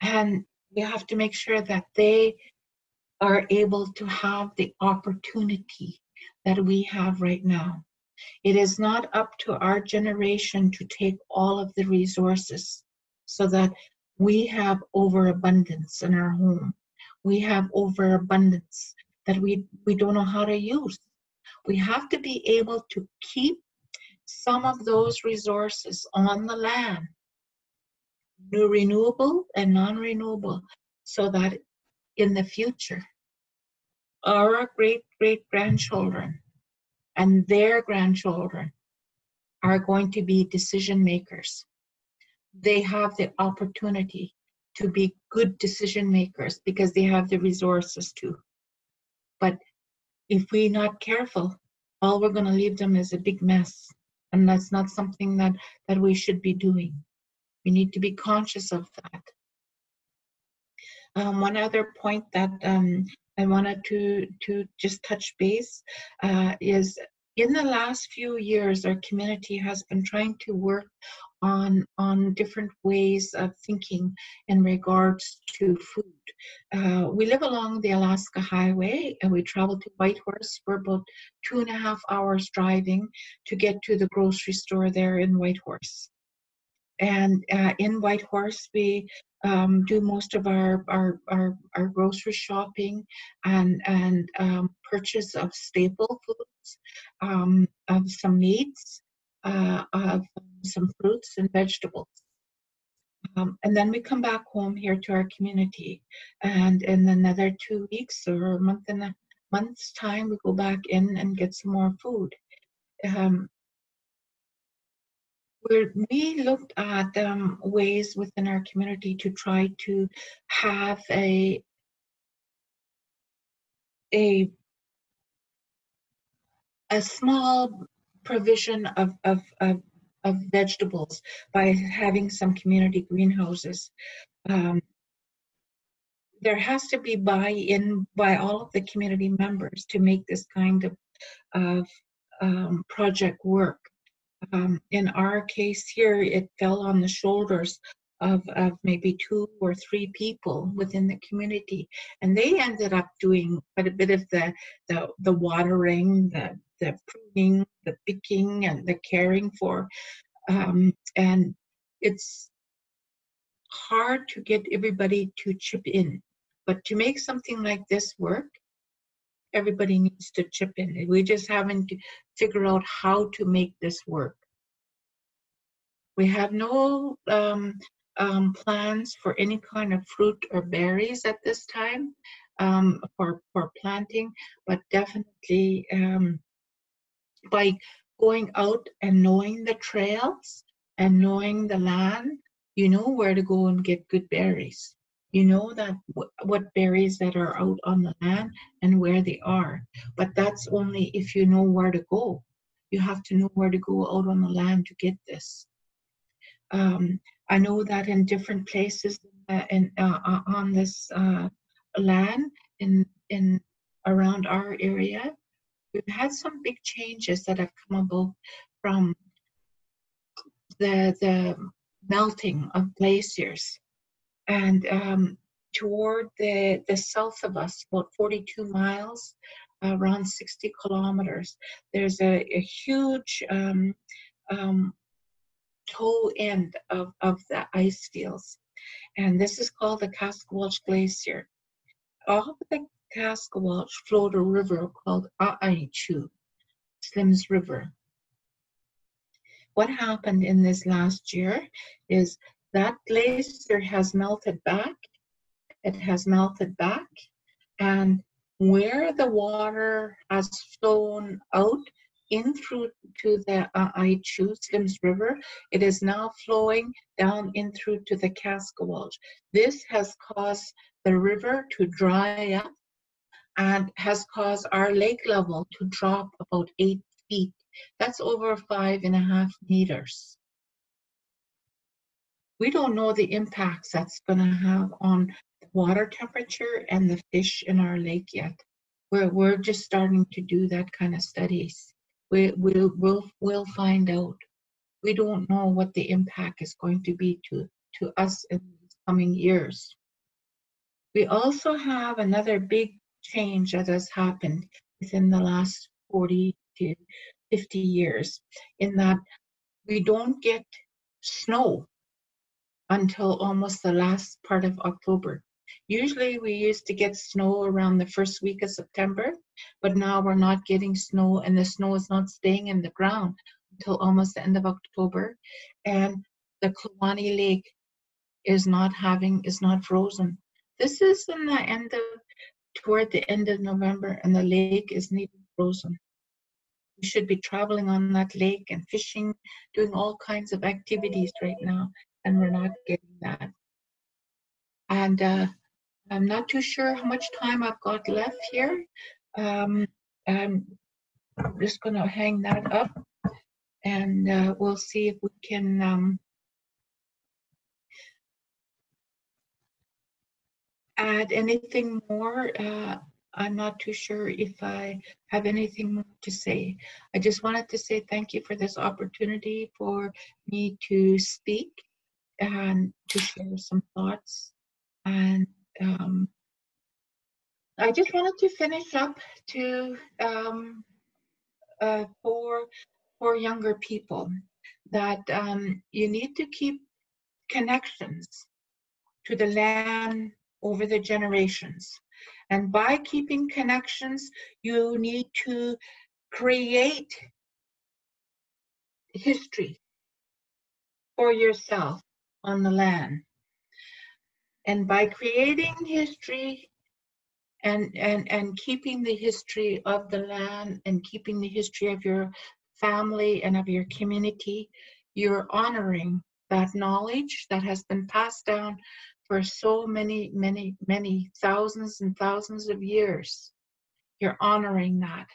Speaker 4: And we have to make sure that they are able to have the opportunity that we have right now. It is not up to our generation to take all of the resources so that we have overabundance in our home. We have overabundance that we don't know how to use. We have to be able to keep some of those resources on the land, renewable and non-renewable, so that in the future, our great-grandchildren and their grandchildren are going to be decision makers. They have the opportunity to be good decision makers because they have the resources to. But if we're not careful, all we're going to leave them is a big mess. And that's not something that we should be doing. We need to be conscious of that. One other point that I wanted to just touch base is in the last few years, our community has been trying to work on different ways of thinking in regards to food. We live along the Alaska Highway, and we travel to Whitehorse. We're about 2.5 hours driving to get to the grocery store there in Whitehorse. And in Whitehorse, we do most of our grocery shopping and purchase of staple foods, of some meats, of some fruits and vegetables. And then we come back home here to our community, and in another 2 weeks or a month's time, we go back in and get some more food. We looked at ways within our community to try to have a small provision of vegetables by having some community greenhouses. There has to be buy-in by all of the community members to make this kind of project work. In our case here, it fell on the shoulders of maybe 2 or 3 people within the community, and they ended up doing quite a bit of the watering, the pruning, the picking, and the caring for, and it's hard to get everybody to chip in. But to make something like this work, everybody needs to chip in. We just haven't figured out how to make this work. We have no plans for any kind of fruit or berries at this time for planting, but definitely by going out and knowing the trails and knowing the land, you know where to go and get good berries. You know that what berries that are out on the land and where they are. But that's only if you know where to go. You have to know where to go out on the land to get this. I know that in different places on this land in around our area, we've had some big changes that have come about from the melting of glaciers. And toward the south of us, about 42 miles, around 60 kilometers, there's a huge toe end of the ice fields. And this is called the Kaskawelch Glacier. Off of the Kaskawelch flowed a river called Nunatsiavut, Slim's River. What happened in this last year is that glacier has melted back. It has melted back, and where the water has flown out in through to the Nunatsiavut, Slim's River, it is now flowing down in through to the Kaskawelch. This has caused the river to dry up and has caused our lake level to drop about 8 feet. That's over 5.5 meters. We don't know the impacts that's going to have on the water temperature and the fish in our lake yet. We're just starting to do that kind of studies. We'll find out. We don't know what the impact is going to be to us in the coming years. We also have another big change that has happened within the last 40 to 50 years, in that we don't get snow until almost the last part of October. Usually we used to get snow around the first week of September, but now we're not getting snow, and the snow is not staying in the ground until almost the end of October. And the Kluane Lake is not frozen. This is in the toward the end of November, and the lake isn't even frozen. We should be traveling on that lake and fishing, doing all kinds of activities right now, and we're not getting that. And I'm not too sure how much time I've got left here. I'm just going to hang that up, and we'll see if we can add anything more. I'm not too sure if I have anything more to say. I just wanted to say thank you for this opportunity for me to speak and to share some thoughts. And I just wanted to finish up to for younger people that you need to keep connections to the land over the generations. And by keeping connections, you need to create history for yourself on the land. And by creating history and keeping the history of the land and keeping the history of your family and of your community, you're honoring that knowledge that has been passed down for so many thousands and thousands of years. You're honoring that,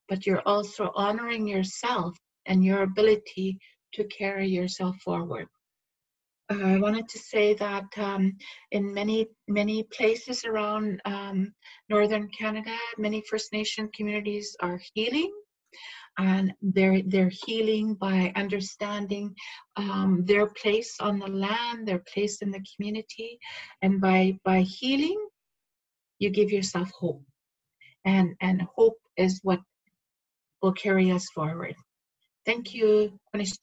Speaker 4: but you're also honoring yourself and your ability to carry yourself forward. I wanted to say that in many places around Northern Canada, many First Nation communities are healing, and they're healing by understanding their place on the land, their place in the community, and by healing, you give yourself hope, and hope is what will carry us forward. Thank you.
Speaker 2: Thank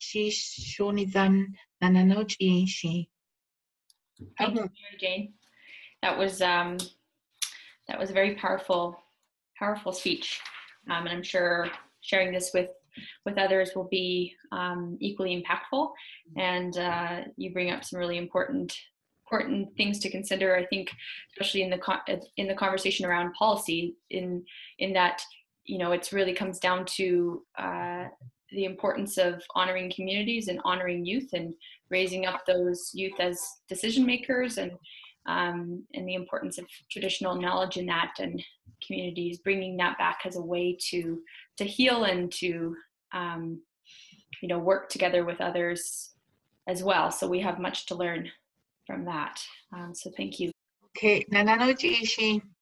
Speaker 2: you, Mary Jane. That was a very powerful speech, and I'm sure sharing this with with others will be equally impactful. And you bring up some really important things to consider, I think, especially in the conversation around policy, in that, you know, it's really comes down to the importance of honoring communities and honoring youth and raising up those youth as decision makers, and the importance of traditional knowledge in that, and communities bringing that back as a way to heal and to you know, work together with others as well. So we have much to learn from that. So thank you.
Speaker 4: Okay, nanano jishi